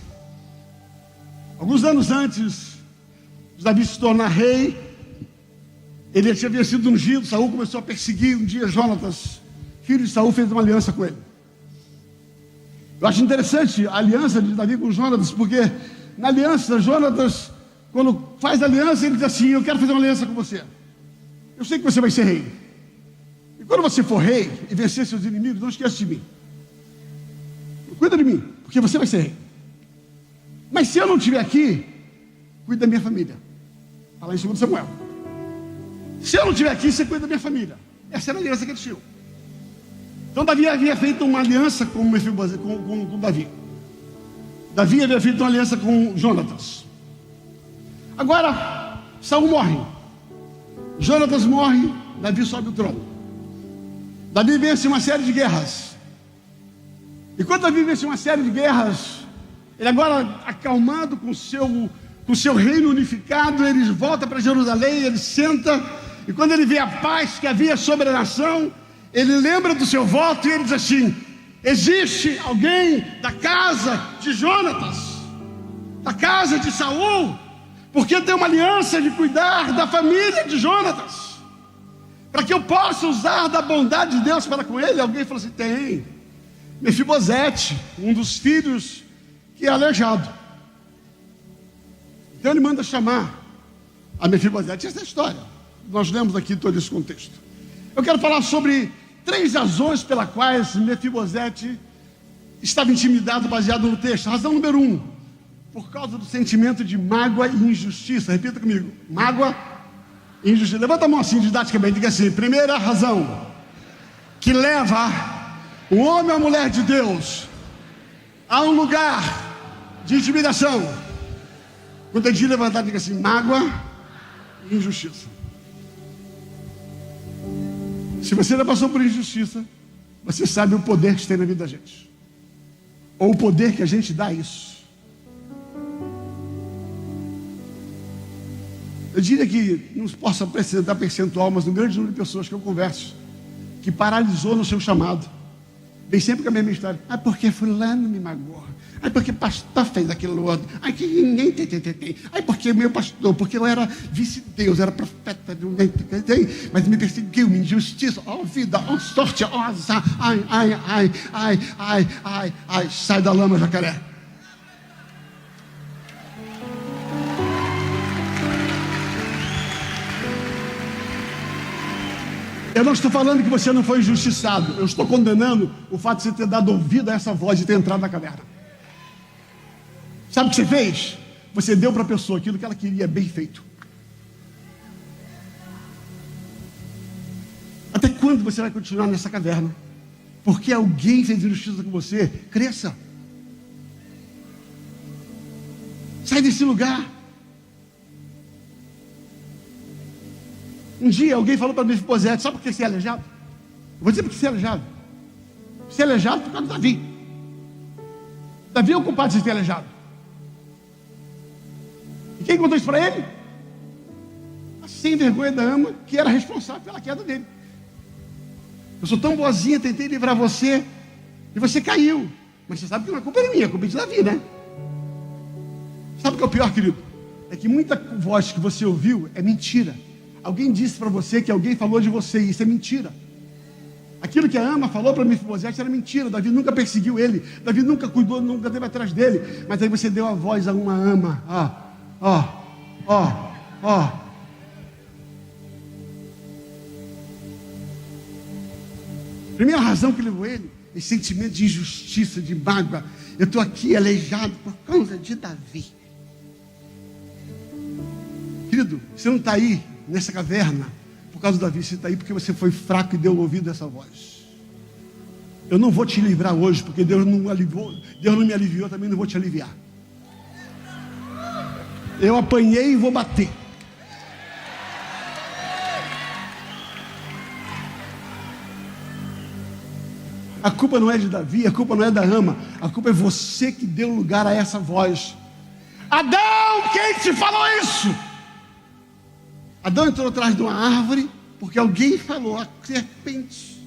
Alguns anos antes de Davi se tornar rei, ele já havia sido ungido. Saul começou a perseguir. Um dia Jonatas, filho de Saul, fez uma aliança com ele. Eu acho interessante a aliança de Davi com Jonatas, porque na aliança, Jonatas, quando faz a aliança, ele diz assim: eu quero fazer uma aliança com você. Eu sei que você vai ser rei. E quando você for rei e vencer seus inimigos, não esqueça de mim. Cuida de mim, porque você vai ser rei. Mas se eu não estiver aqui, cuida da minha família. Está lá em 2 Samuel. Se eu não estiver aqui, você cuida da minha família. Essa era a aliança que ele tinha. Então Davi havia feito uma aliança com Davi. Davi havia feito uma aliança com Jonatas. Agora, Saul morre. Jonatas morre, Davi sobe o trono. Davi vence uma série de guerras. E quando Davi vence uma série de guerras, ele agora, acalmado com o seu reino unificado, ele volta para Jerusalém, ele senta, e quando ele vê a paz que havia sobre a nação, ele lembra do seu voto e ele diz assim: existe alguém da casa de Jonatas, da casa de Saul, porque tem uma aliança de cuidar da família de Jonatas, para que eu possa usar da bondade de Deus para com ele. Alguém falou assim: tem Mefibosete, um dos filhos que é aleijado. Então ele manda chamar a Mefibosete. Essa é a história. Nós lemos aqui todo esse contexto. Eu quero falar sobre 3 razões pelas quais Mefibosete estava intimidado, baseado no texto. Razão número 1, por causa do sentimento de mágoa e injustiça. Repita comigo: mágoa e injustiça. Levanta a mão assim, didaticamente, diga assim: primeira razão que leva o homem ou a mulher de Deus a um lugar de intimidação. Quando ele levantar, diga assim: mágoa e injustiça. Se você já passou por injustiça, você sabe o poder que tem na vida da gente, ou o poder que a gente dá a isso. Eu diria que não posso apresentar percentual, mas um grande número de pessoas que eu converso, que paralisou no seu chamado, vem sempre com a mesma história: ah, porque fulano me magoou, ai, porque pastor fez aquilo outro, ai, que ninguém tem, ai, porque meu pastor, porque eu era vice-deus, era profeta, mas me perseguiu, me injustiça, ó vida, ó sorte, ó azar, ai, sai da lama, jacaré. Eu não estou falando que você não foi injustiçado. Eu estou condenando o fato de você ter dado ouvido a essa voz e ter entrado na caverna. Sabe o que você fez? Você deu para a pessoa aquilo que ela queria, bem feito. Até quando você vai continuar nessa caverna? Porque alguém fez injustiça com você? Cresça. Sai desse lugar. Um dia alguém falou para Mefibosete: sabe por que você é aleijado? Eu vou dizer por que você é aleijado. Você é aleijado por causa de Davi. Davi é o culpado de você ter aleijado. E quem contou isso para ele? A sem vergonha da ama, que era responsável pela queda dele. Eu sou tão boazinha, tentei livrar você, e você caiu. Mas você sabe que não é culpa minha, é culpa de Davi, né? Sabe o que é o pior, querido? É que muita voz que você ouviu é mentira. Alguém disse para você que alguém falou de você, e isso é mentira. Aquilo que a ama falou para Mefibosete era mentira. Davi nunca perseguiu ele, Davi nunca cuidou, nunca esteve atrás dele. Mas aí você deu a voz a uma ama. Primeira razão que levou ele, esse sentimento de injustiça, de mágoa. Eu estou aqui aleijado por causa de Davi. Querido, você não está aí nessa caverna por causa de Davi, você está aí porque você foi fraco e deu ouvido a essa voz. Eu não vou te livrar hoje, porque Deus não me aliviou, eu também não vou te aliviar. Eu apanhei e vou bater. A culpa não é de Davi, a culpa não é da Rama, a culpa é você que deu lugar a essa voz. Adão, quem te falou isso? Adão entrou atrás de uma árvore porque alguém falou, a serpente.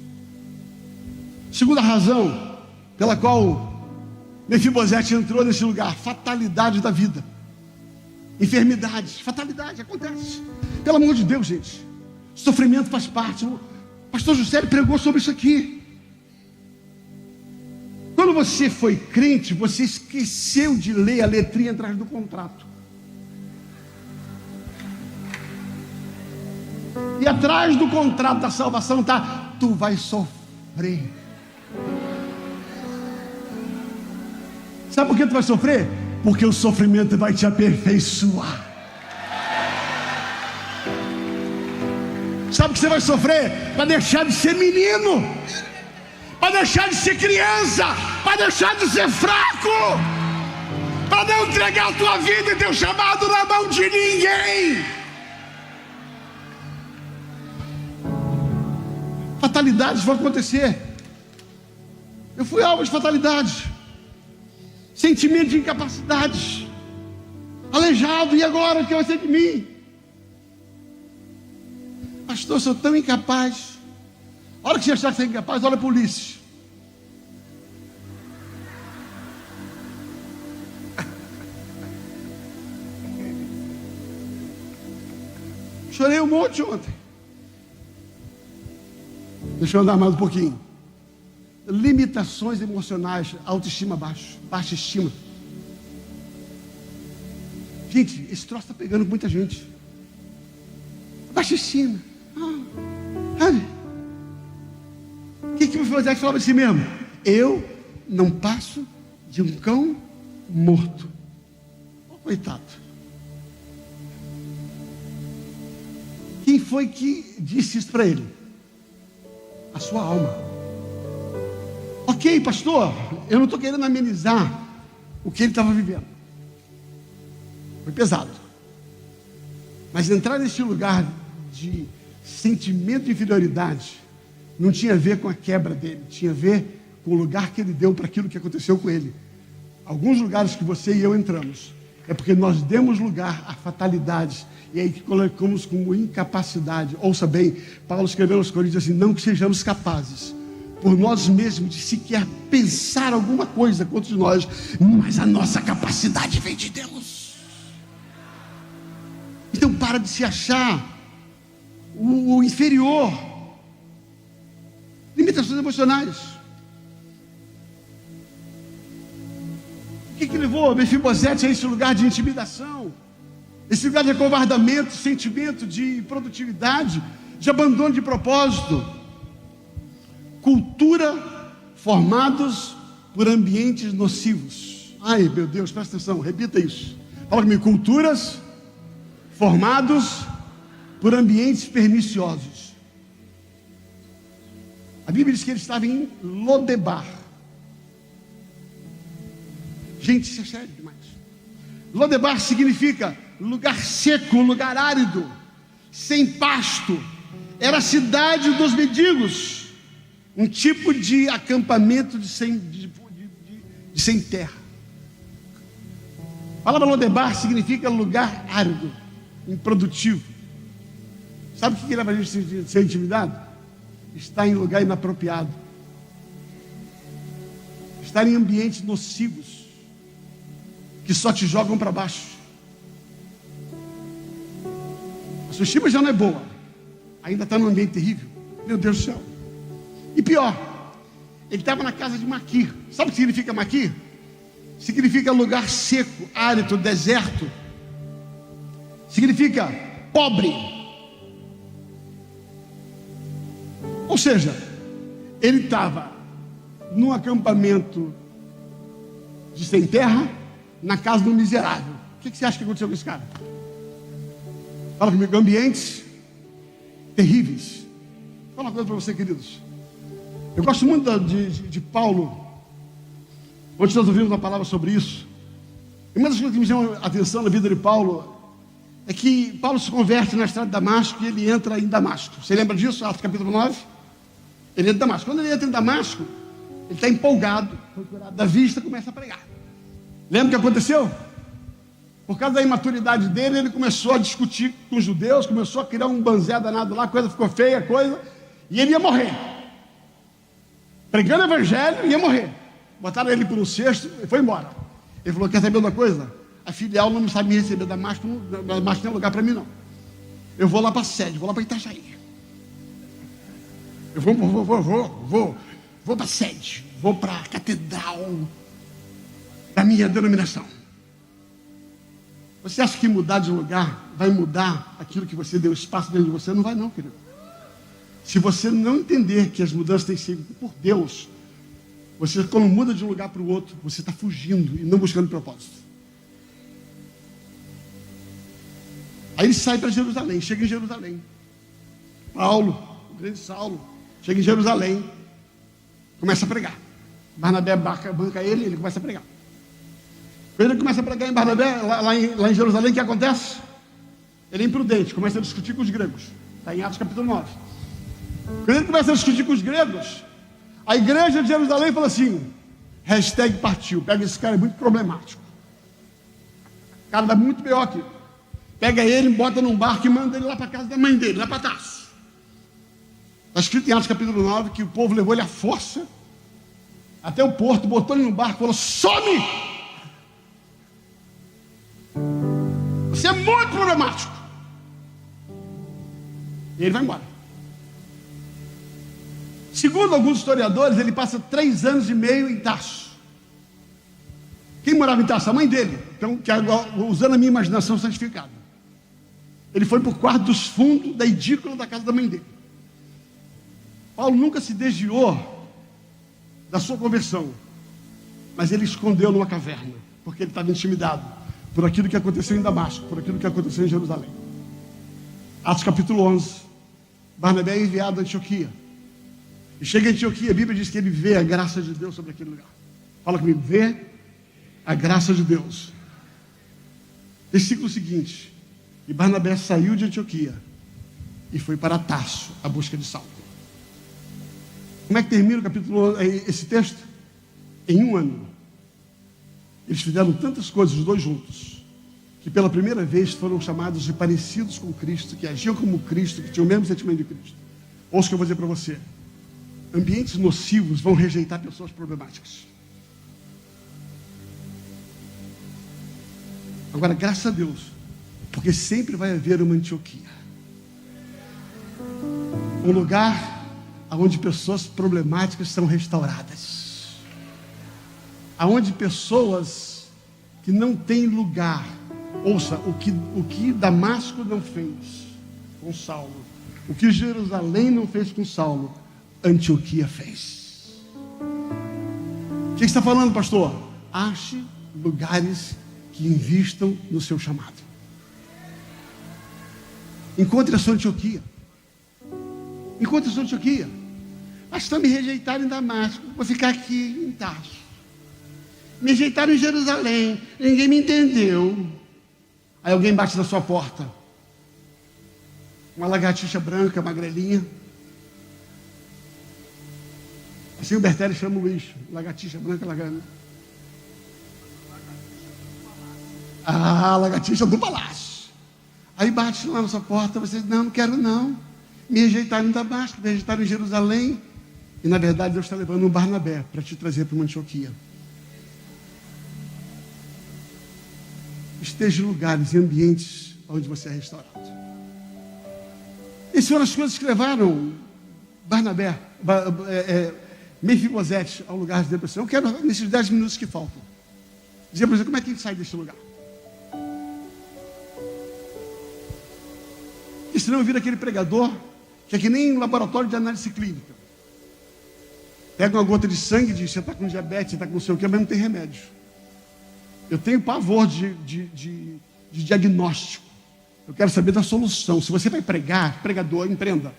Segunda razão pela qual Mefibosete entrou nesse lugar, fatalidade da vida. Enfermidades, fatalidade, acontece. Pelo amor de Deus, gente. Sofrimento faz parte. O pastor José pregou sobre isso aqui. Quando você foi crente, você esqueceu de ler a letrinha atrás do contrato. E atrás do contrato da salvação está: tu vai sofrer. Sabe por que tu vai sofrer? Porque o sofrimento vai te aperfeiçoar. Sabe que você vai sofrer? Para deixar de ser menino, para deixar de ser criança, para deixar de ser fraco, para não entregar a tua vida e teu chamado na mão de ninguém. Fatalidades vão acontecer. Eu fui alvo de fatalidades, sentimento de incapacidade, aleijado, e agora o que vai ser de mim? Pastor, eu sou tão incapaz. A hora que você achar que você é incapaz, olha para Ulisses. Chorei um monte ontem. Deixa eu andar mais um pouquinho. Limitações emocionais, autoestima baixa estima. Gente, esse troço está pegando muita gente. Baixa estima. Sabe? O que o José falava de si mesmo? Eu não passo de um cão morto. Oh, coitado. Quem foi que disse isso para ele? A sua alma. Ok, pastor, eu não estou querendo amenizar o que ele estava vivendo. Foi pesado. Mas entrar nesse lugar de sentimento de inferioridade não tinha a ver com a quebra dele, tinha a ver com o lugar que ele deu para aquilo que aconteceu com ele. Alguns lugares que você e eu entramos é porque nós demos lugar a fatalidades, e aí que colocamos como incapacidade. Ouça bem, Paulo escreveu aos Coríntios assim: não que sejamos capazes por nós mesmos de sequer pensar alguma coisa contra nós, mas a nossa capacidade vem de Deus. Então para de se achar o inferior. Limitações emocionais. O que levou Mefibosete a esse lugar de intimidação, esse lugar de acovardamento, sentimento de produtividade, de abandono de propósito? Cultura, formados por ambientes nocivos. Ai, meu Deus, presta atenção, repita isso. Fala comigo: culturas formados por ambientes perniciosos. A Bíblia diz que ele estava em Lodebar. Gente, isso é sério demais. Lodebar significa lugar seco, lugar árido, sem pasto. Era a cidade dos mendigos, um tipo de acampamento de sem terra. A palavra Lodebar significa lugar árido, improdutivo. Sabe o que leva a gente a ser intimidado? Estar em lugar inapropriado, estar em ambientes nocivos, que só te jogam para baixo. A sua estima já não é boa, ainda está num ambiente terrível. Meu Deus do céu. E pior, ele estava na casa de Maquir. Sabe o que significa Maquir? Significa lugar seco, árido, deserto. Significa pobre. Ou seja, Ele estava num acampamento de sem terra, na casa de um miserável. O que você acha que aconteceu com esse cara? Fala comigo, ambientes terríveis. Vou falar uma coisa para você, queridos. Eu gosto muito de Paulo. Ontem nós ouvimos uma palavra sobre isso. E uma das coisas que me chama a atenção na vida de Paulo é que Paulo se converte na estrada de Damasco e ele entra em Damasco. Você lembra disso? Atos capítulo 9? Ele entra em Damasco. Quando ele entra em Damasco, ele está empolgado, procurado da vista, começa a pregar. Lembra o que aconteceu? Por causa da imaturidade dele, ele começou a discutir com os judeus, começou a criar um banzé danado lá, a coisa ficou feia, e ele ia morrer. Pregando o evangelho, ia morrer. Botaram ele por um cesto e foi embora. Ele falou, quer saber uma coisa? A filial não me sabe me receber, Damasco não é lugar para mim não. Eu vou lá para a sede, vou lá para Itajaí. Eu vou para a sede, vou para a catedral da minha denominação. Você acha que mudar de lugar vai mudar aquilo que você deu espaço dentro de você? Não vai não, querido. Se você não entender que as mudanças têm sido por Deus, você quando muda de um lugar para o outro, você está fugindo e não buscando propósito. Aí ele sai para Jerusalém, chega em Jerusalém. Paulo, o grande Saulo, chega em Jerusalém, começa a pregar. Barnabé banca ele, ele começa a pregar. Quando ele começa a pregar em Barnabé, lá em Jerusalém, o que acontece? Ele é imprudente, começa a discutir com os gregos. Está em Atos capítulo 9. Quando ele começa a discutir com os gregos, a igreja de Jerusalém fala assim, #partiu, pega esse cara, é muito problemático. O cara dá muito pior aqui. Pega ele, bota num barco e manda ele lá para a casa da mãe dele, lá para Tarso. Está escrito em Atos capítulo 9 que o povo levou ele à força até o porto, botou ele no barco e falou, some! Você é muito problemático. E ele vai embora. Segundo alguns historiadores, ele passa 3 anos e meio em Tarso. Quem morava em Tarso? A mãe dele. Então, usando a minha imaginação santificada. Ele foi para o quarto dos fundos da edícula da casa da mãe dele. Paulo nunca se desviou da sua conversão, mas ele escondeu numa caverna, porque ele estava intimidado por aquilo que aconteceu em Damasco, por aquilo que aconteceu em Jerusalém. Atos capítulo 11, Barnabé é enviado a Antioquia. E chega em Antioquia, a Bíblia diz que ele vê a graça de Deus sobre aquele lugar. Fala comigo, vê a graça de Deus. Versículo seguinte, e Barnabé saiu de Antioquia e foi para Tarso, à busca de Saulo. Como é que termina o capítulo 11, esse texto? Em 1 ano. Eles fizeram tantas coisas, os dois juntos, que pela primeira vez foram chamados de parecidos com Cristo, que agiam como Cristo, que tinham o mesmo sentimento de Cristo. Ouça o que eu vou dizer para você. Ambientes nocivos vão rejeitar pessoas problemáticas. Agora, graças a Deus, porque sempre vai haver uma Antioquia. Um lugar onde pessoas problemáticas são restauradas. Aonde pessoas que não têm lugar, ouça, o que Damasco não fez com Saulo, o que Jerusalém não fez com Saulo, Antioquia fez. O que está falando, pastor? Ache lugares que invistam no seu chamado. Encontre a sua Antioquia. Encontre a sua Antioquia. Pastor, me rejeitaram em Damasco, vou ficar aqui em Tarso. Me rejeitaram em Jerusalém, ninguém me entendeu. Aí alguém bate na sua porta. Uma lagartixa branca, magrelinha. Assim o Bertelli chama o Luiz. Lagartixa branca, lagartixa. Ah, lagartixa do palácio. Aí bate lá na sua porta, você diz, não quero não. Me rejeitaram em Damasco, me rejeitaram em Jerusalém. E na verdade Deus está levando um Barnabé para te trazer para uma Antioquia. Esteja em lugares e ambientes onde você é restaurado. Essas foram as coisas que levaram Barnabé, Mefibosete ao lugar de depressão. Eu quero, nesses 10 minutos que faltam, dizer para você como é que a gente sai desse lugar. E senão vira aquele pregador que é que nem um laboratório de análise clínica. Pega uma gota de sangue e diz: você está com diabetes, você está com não sei o que, mas não tem remédio. Eu tenho pavor de diagnóstico. Eu quero saber da solução. Se você vai pregar, pregador, empreenda.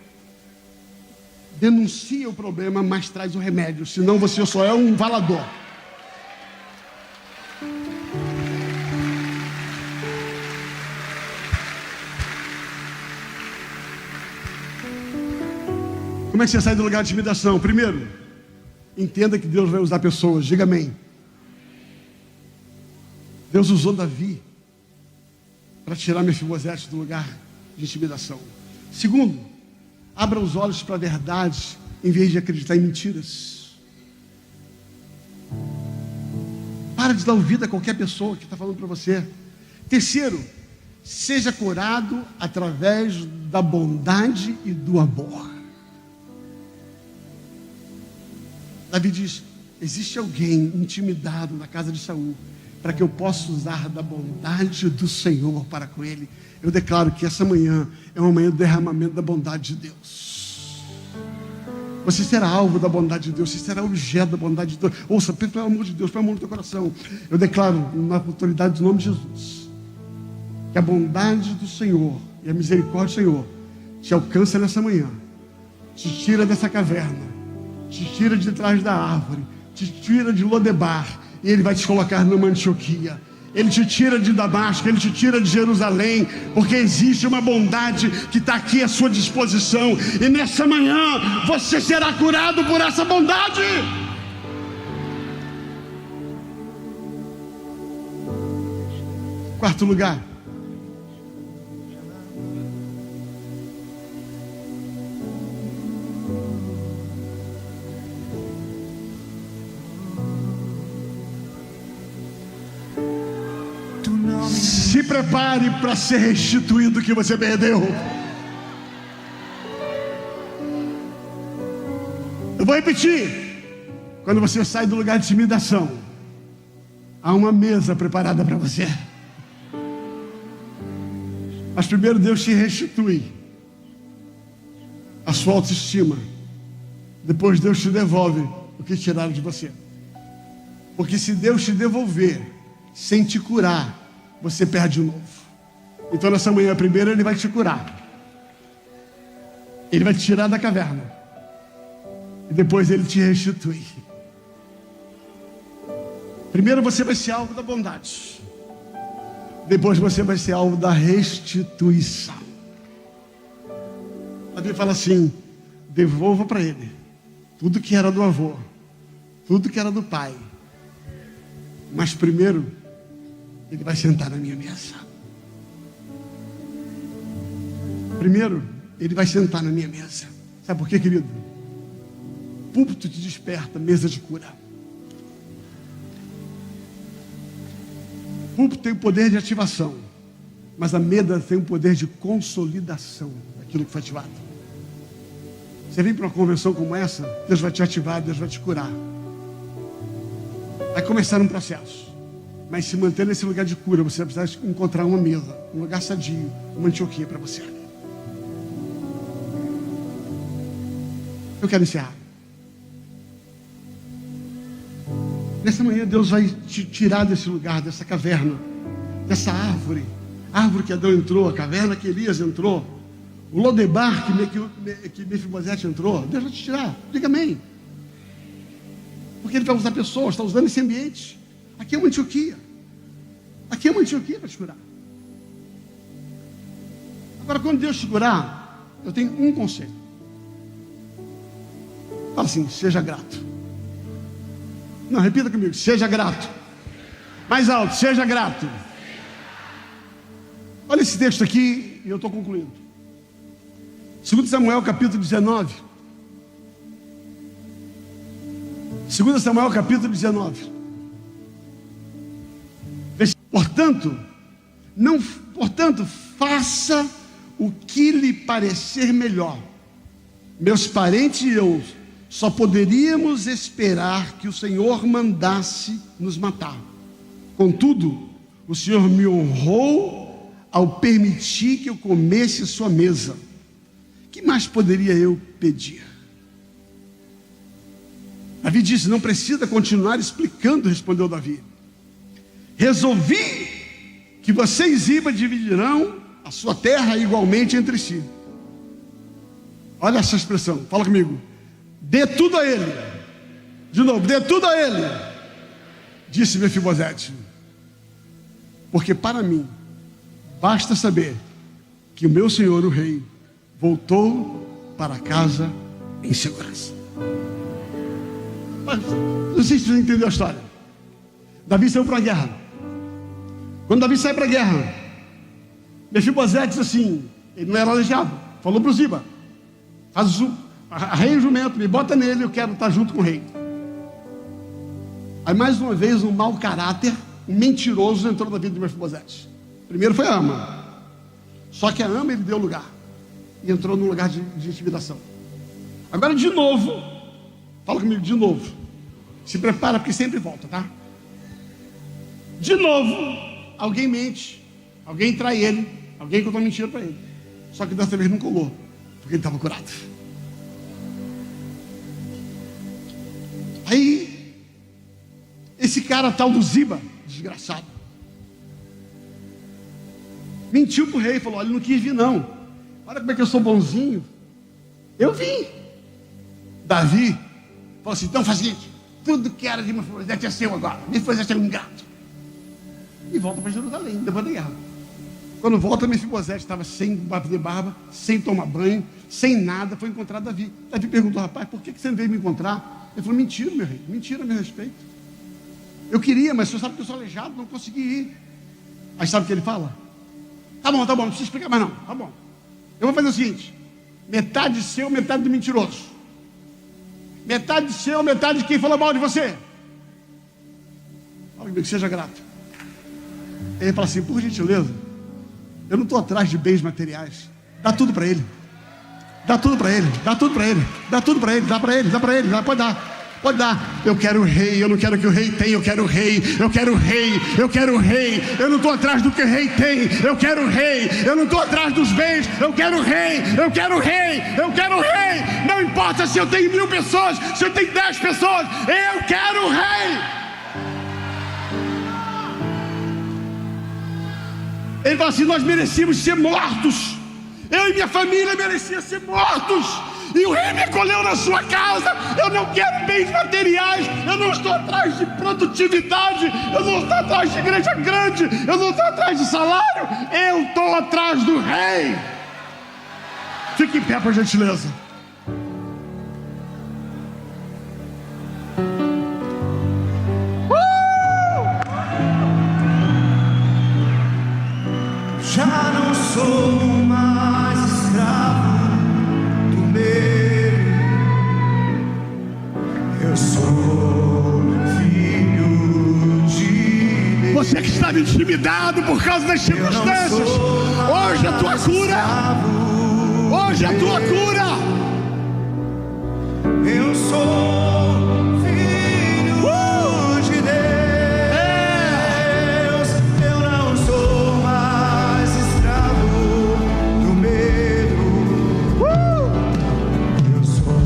Denuncia o problema, mas traz o remédio. Senão você só é um falador. Como é que você sai do lugar de intimidação? Primeiro, entenda que Deus vai usar pessoas. Diga amém. Deus usou Davi para tirar Mefibosete do lugar de intimidação. Segundo, abra os olhos para a verdade em vez de acreditar em mentiras. Para de dar ouvido a qualquer pessoa que está falando para você. Terceiro, seja curado através da bondade e do amor. Davi diz: existe alguém intimidado na casa de Saul, para que eu possa usar da bondade do Senhor para com ele. Eu declaro que essa manhã é uma manhã do derramamento da bondade de Deus. Você será alvo da bondade de Deus, você será objeto da bondade de Deus. Ouça, pelo amor de Deus, pelo amor do teu coração, eu declaro na autoridade do nome de Jesus, que a bondade do Senhor e a misericórdia do Senhor te alcança nessa manhã, te tira dessa caverna, te tira de trás da árvore, te tira de Lodebar, e Ele vai te colocar numa Antioquia. Ele te tira de Damasco, Ele te tira de Jerusalém, porque existe uma bondade que está aqui à sua disposição, e nessa manhã você será curado por essa bondade. Quarto lugar, se prepare para ser restituído o que você perdeu. Eu vou repetir. Quando você sai do lugar de intimidação, há uma mesa preparada para você. Mas primeiro Deus te restitui a sua autoestima. Depois Deus te devolve o que tiraram de você. Porque se Deus te devolver sem te curar, você perde de novo. Então nessa manhã, primeiro Ele vai te curar, Ele vai te tirar da caverna, e depois Ele te restitui. Primeiro você vai ser alvo da bondade, depois você vai ser alvo da restituição. A Bíblia fala assim: devolva para Ele tudo que era do avô, tudo que era do pai, mas primeiro Ele vai sentar na minha mesa. Primeiro, Ele vai sentar na minha mesa. Sabe por quê, querido? Púlpito te desperta, mesa de cura. Púlpito tem o poder de ativação, mas a mesa tem o poder de consolidação daquilo que foi ativado. Você vem para uma convenção como essa, Deus vai te ativar, Deus vai te curar. Vai começar um processo. Mas se manter nesse lugar de cura, você vai precisar encontrar uma mesa, um lugar sadio, uma Antioquia para você. Eu quero encerrar. Nessa manhã Deus vai te tirar desse lugar, dessa caverna, dessa árvore. A árvore que Adão entrou, a caverna que Elias entrou, o Lodebar que Mefibosete entrou. Deus vai te tirar. Diga amém. Porque Ele vai usar pessoas, está usando esse ambiente. Aqui é uma Antioquia. Aqui é uma Antioquia para te curar. Agora, quando Deus te curar, eu tenho um conselho. Fala assim: seja grato. Não, repita comigo: seja grato. Mais alto: seja grato. Olha esse texto aqui e eu estou concluindo. 2 Samuel capítulo 19. 2 Samuel capítulo 19. Portanto, faça o que lhe parecer melhor. Meus parentes e eu só poderíamos esperar que o Senhor mandasse nos matar. Contudo, o Senhor me honrou ao permitir que eu comesse sua mesa. Que mais poderia eu pedir? Davi disse: não precisa continuar explicando, respondeu Davi. Resolvi que você e Ziba dividirão a sua terra igualmente entre si. Olha essa expressão, fala comigo. Dê tudo a ele. De novo, dê tudo a ele, disse Mefibosete. Porque para mim basta saber que o meu senhor, o rei, voltou para casa em segurança. Mas, não sei se você entendeu a história. Davi saiu para a guerra. Quando Davi sai para a guerra, Mefibosete disse assim, ele não era aleijado, falou para o Ziba: arreia o jumento, me bota nele, eu quero estar junto com o rei. Aí mais uma vez um mau caráter, um mentiroso entrou na vida de Mefibosete. Primeiro foi a Ama. Só que a Ama ele deu lugar e entrou num lugar de intimidação. Agora de novo, fala comigo, de novo. Se prepara porque sempre volta, tá? De novo, alguém mente, alguém trai ele, alguém contou mentira para ele. Só que dessa vez não colou, porque ele estava curado. Aí esse cara tal do Ziba, desgraçado, mentiu para o rei, falou: olha, ele não quis vir não. Olha como é que eu sou bonzinho. Eu vim. Davi falou assim: então faz o seguinte, tudo que era de Mefibosete é seu agora. Mefibosete é um gato. E volta para Jerusalém, depois da guerra. Quando volta, Mefibosete estava sem bater barba, sem tomar banho, sem nada, foi encontrar Davi. Davi perguntou: rapaz, por que você não veio me encontrar? Ele falou: mentira, meu rei, mentira a meu respeito. Eu queria, mas o senhor sabe que eu sou aleijado, não consegui ir. Aí sabe o que ele fala? Tá bom, não precisa explicar mais não, tá bom. Eu vou fazer o seguinte: metade seu, metade do mentiroso. Metade seu, metade de quem falou mal de você. Fala comigo, seja grato. Ele fala assim: por gentileza, eu não estou atrás de bens materiais. Dá tudo para ele. Dá tudo para ele, dá tudo para ele, dá tudo para ele, dá para ele, pode dar. Pode dar. Eu quero o rei, eu não quero que o rei tenha, eu quero o rei, eu quero o rei, eu quero o rei. Eu não estou atrás do que o rei tem, eu quero o rei. Eu não estou atrás dos bens, eu quero o rei, eu quero o rei, eu quero o rei. Não importa se eu tenho 1000 pessoas, se eu tenho 10 pessoas, eu quero o rei. Ele fala assim: nós merecíamos ser mortos. Eu e minha família merecíamos ser mortos. E o rei me acolheu na sua casa. Eu não quero bens materiais. Eu não estou atrás de produtividade. Eu não estou atrás de igreja grande. Eu não estou atrás de salário. Eu estou atrás do rei. Fique em pé, por gentileza. Já não sou mais escravo do medo. Eu sou filho de Deus. Você que estava intimidado por causa das circunstâncias, hoje a tua cura. Hoje a tua cura. Eu sou filho de Deus. Eu não sou mais escravo do medo. Eu sou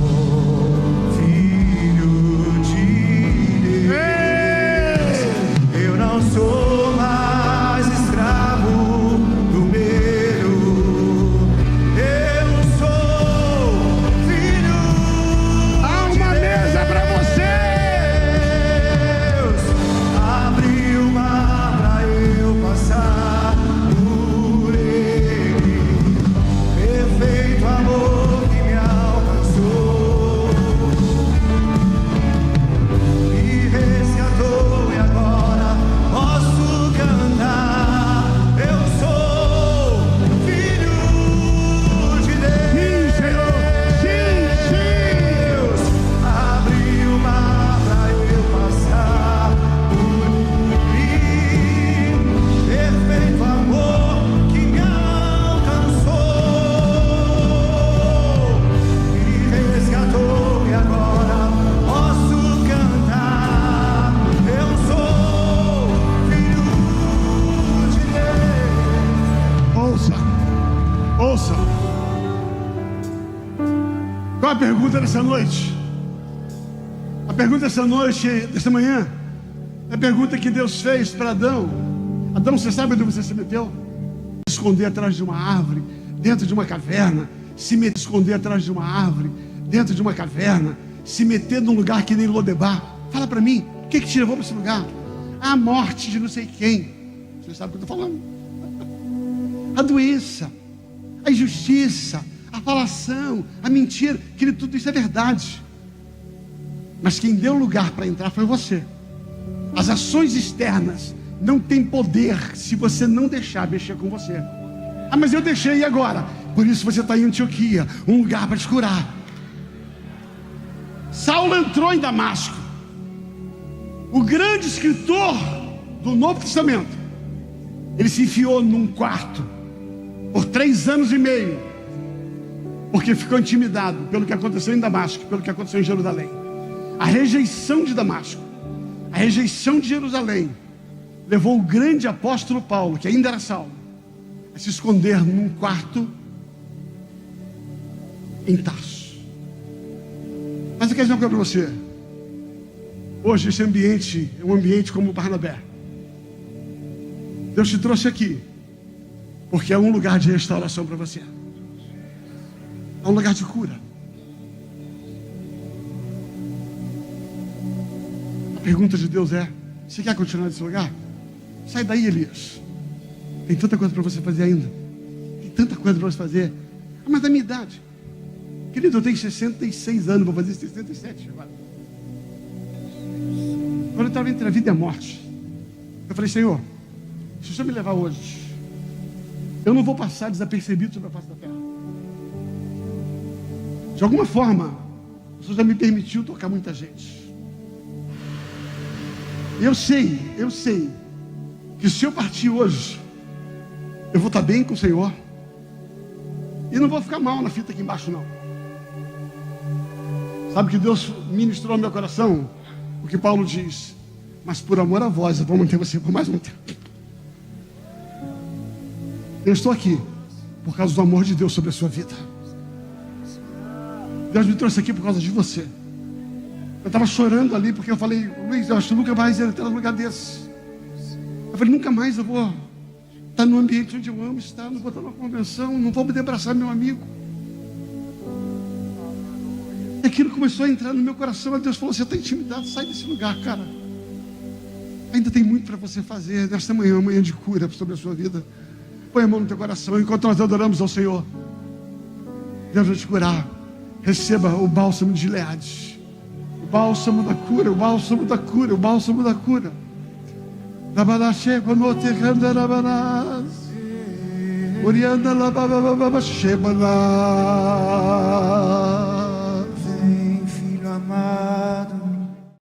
filho de Deus. Eu não sou mais escravo do medo. Eu sou filho. Há uma mesa para você. Deus abriu o mar pra eu passar por ele. Perfeito amor que me alcançou, me resgatou e agora posso cantar. Eu sou filho de Deus. Sim, Senhor. Sim, Deus abriu o mar pra eu passar por ele. Perfeito amor que me alcançou, me resgatou e agora posso cantar. Eu sou filho de Deus. Ouça. Qual a pergunta dessa noite? A pergunta dessa noite, dessa manhã, é a pergunta que Deus fez para Adão. Adão, você sabe onde você se meteu? Se esconder atrás de uma árvore, dentro de uma caverna. Se meter, esconder atrás de uma árvore, dentro de uma caverna. Se meter num lugar que nem Lodebar. Fala para mim, o que te levou para esse lugar? A morte de não sei quem. Você sabe o que eu estou falando? A doença, a injustiça, a falação, a mentira. Querido, tudo isso é verdade. Mas quem deu lugar para entrar foi você. As ações externas não têm poder se você não deixar mexer com você. Ah, mas eu deixei, e agora? Por isso você está em Antioquia, um lugar para te curar. Saulo entrou em Damasco. O grande escritor do Novo Testamento, ele se enfiou num quarto por 3 anos e meio, porque ficou intimidado pelo que aconteceu em Damasco, pelo que aconteceu em Jerusalém. A rejeição de Damasco, a rejeição de Jerusalém, levou o grande apóstolo Paulo, que ainda era Saulo, a se esconder num quarto em Tarso. Mas eu quero dizer uma coisa para você. Hoje esse ambiente é um ambiente como o Barnabé. Deus te trouxe aqui porque é um lugar de restauração para você. É um lugar de cura. A pergunta de Deus é: você quer continuar nesse lugar? Sai daí, Elias. Tem tanta coisa para você fazer ainda. Tem tanta coisa para você fazer. Ah, mas da minha idade. Querido, eu tenho 66 anos, vou fazer 67 agora. Quando eu estava entre a vida e a morte, eu falei: Senhor, se o Senhor me levar hoje, eu não vou passar desapercebido sobre a face da terra. De alguma forma, o Senhor já me permitiu tocar muita gente. Eu sei que se eu partir hoje, eu vou estar bem com o Senhor e não vou ficar mal na fita aqui embaixo, não. Sabe que Deus ministrou ao meu coração o que Paulo diz: mas por amor a vós, eu vou manter você por mais um tempo. Eu estou aqui por causa do amor de Deus sobre a sua vida. Deus me trouxe aqui por causa de você. Eu estava chorando ali porque eu falei: Luiz, eu acho que nunca mais eu entrar num lugar desse. Eu falei: nunca mais eu vou estar no ambiente onde eu amo estar, não vou estar numa convenção, não vou me abraçar meu amigo. E aquilo começou a entrar no meu coração. Deus falou: você está intimidado, sai desse lugar, cara. Ainda tem muito para você fazer nesta manhã, manhã de cura sobre a sua vida. Põe a mão no teu coração enquanto nós adoramos ao Senhor. Deus vai te curar. Receba o bálsamo de Gileade, o bálsamo da cura, o bálsamo da cura, o bálsamo da cura. Orianda la baba baba shebana.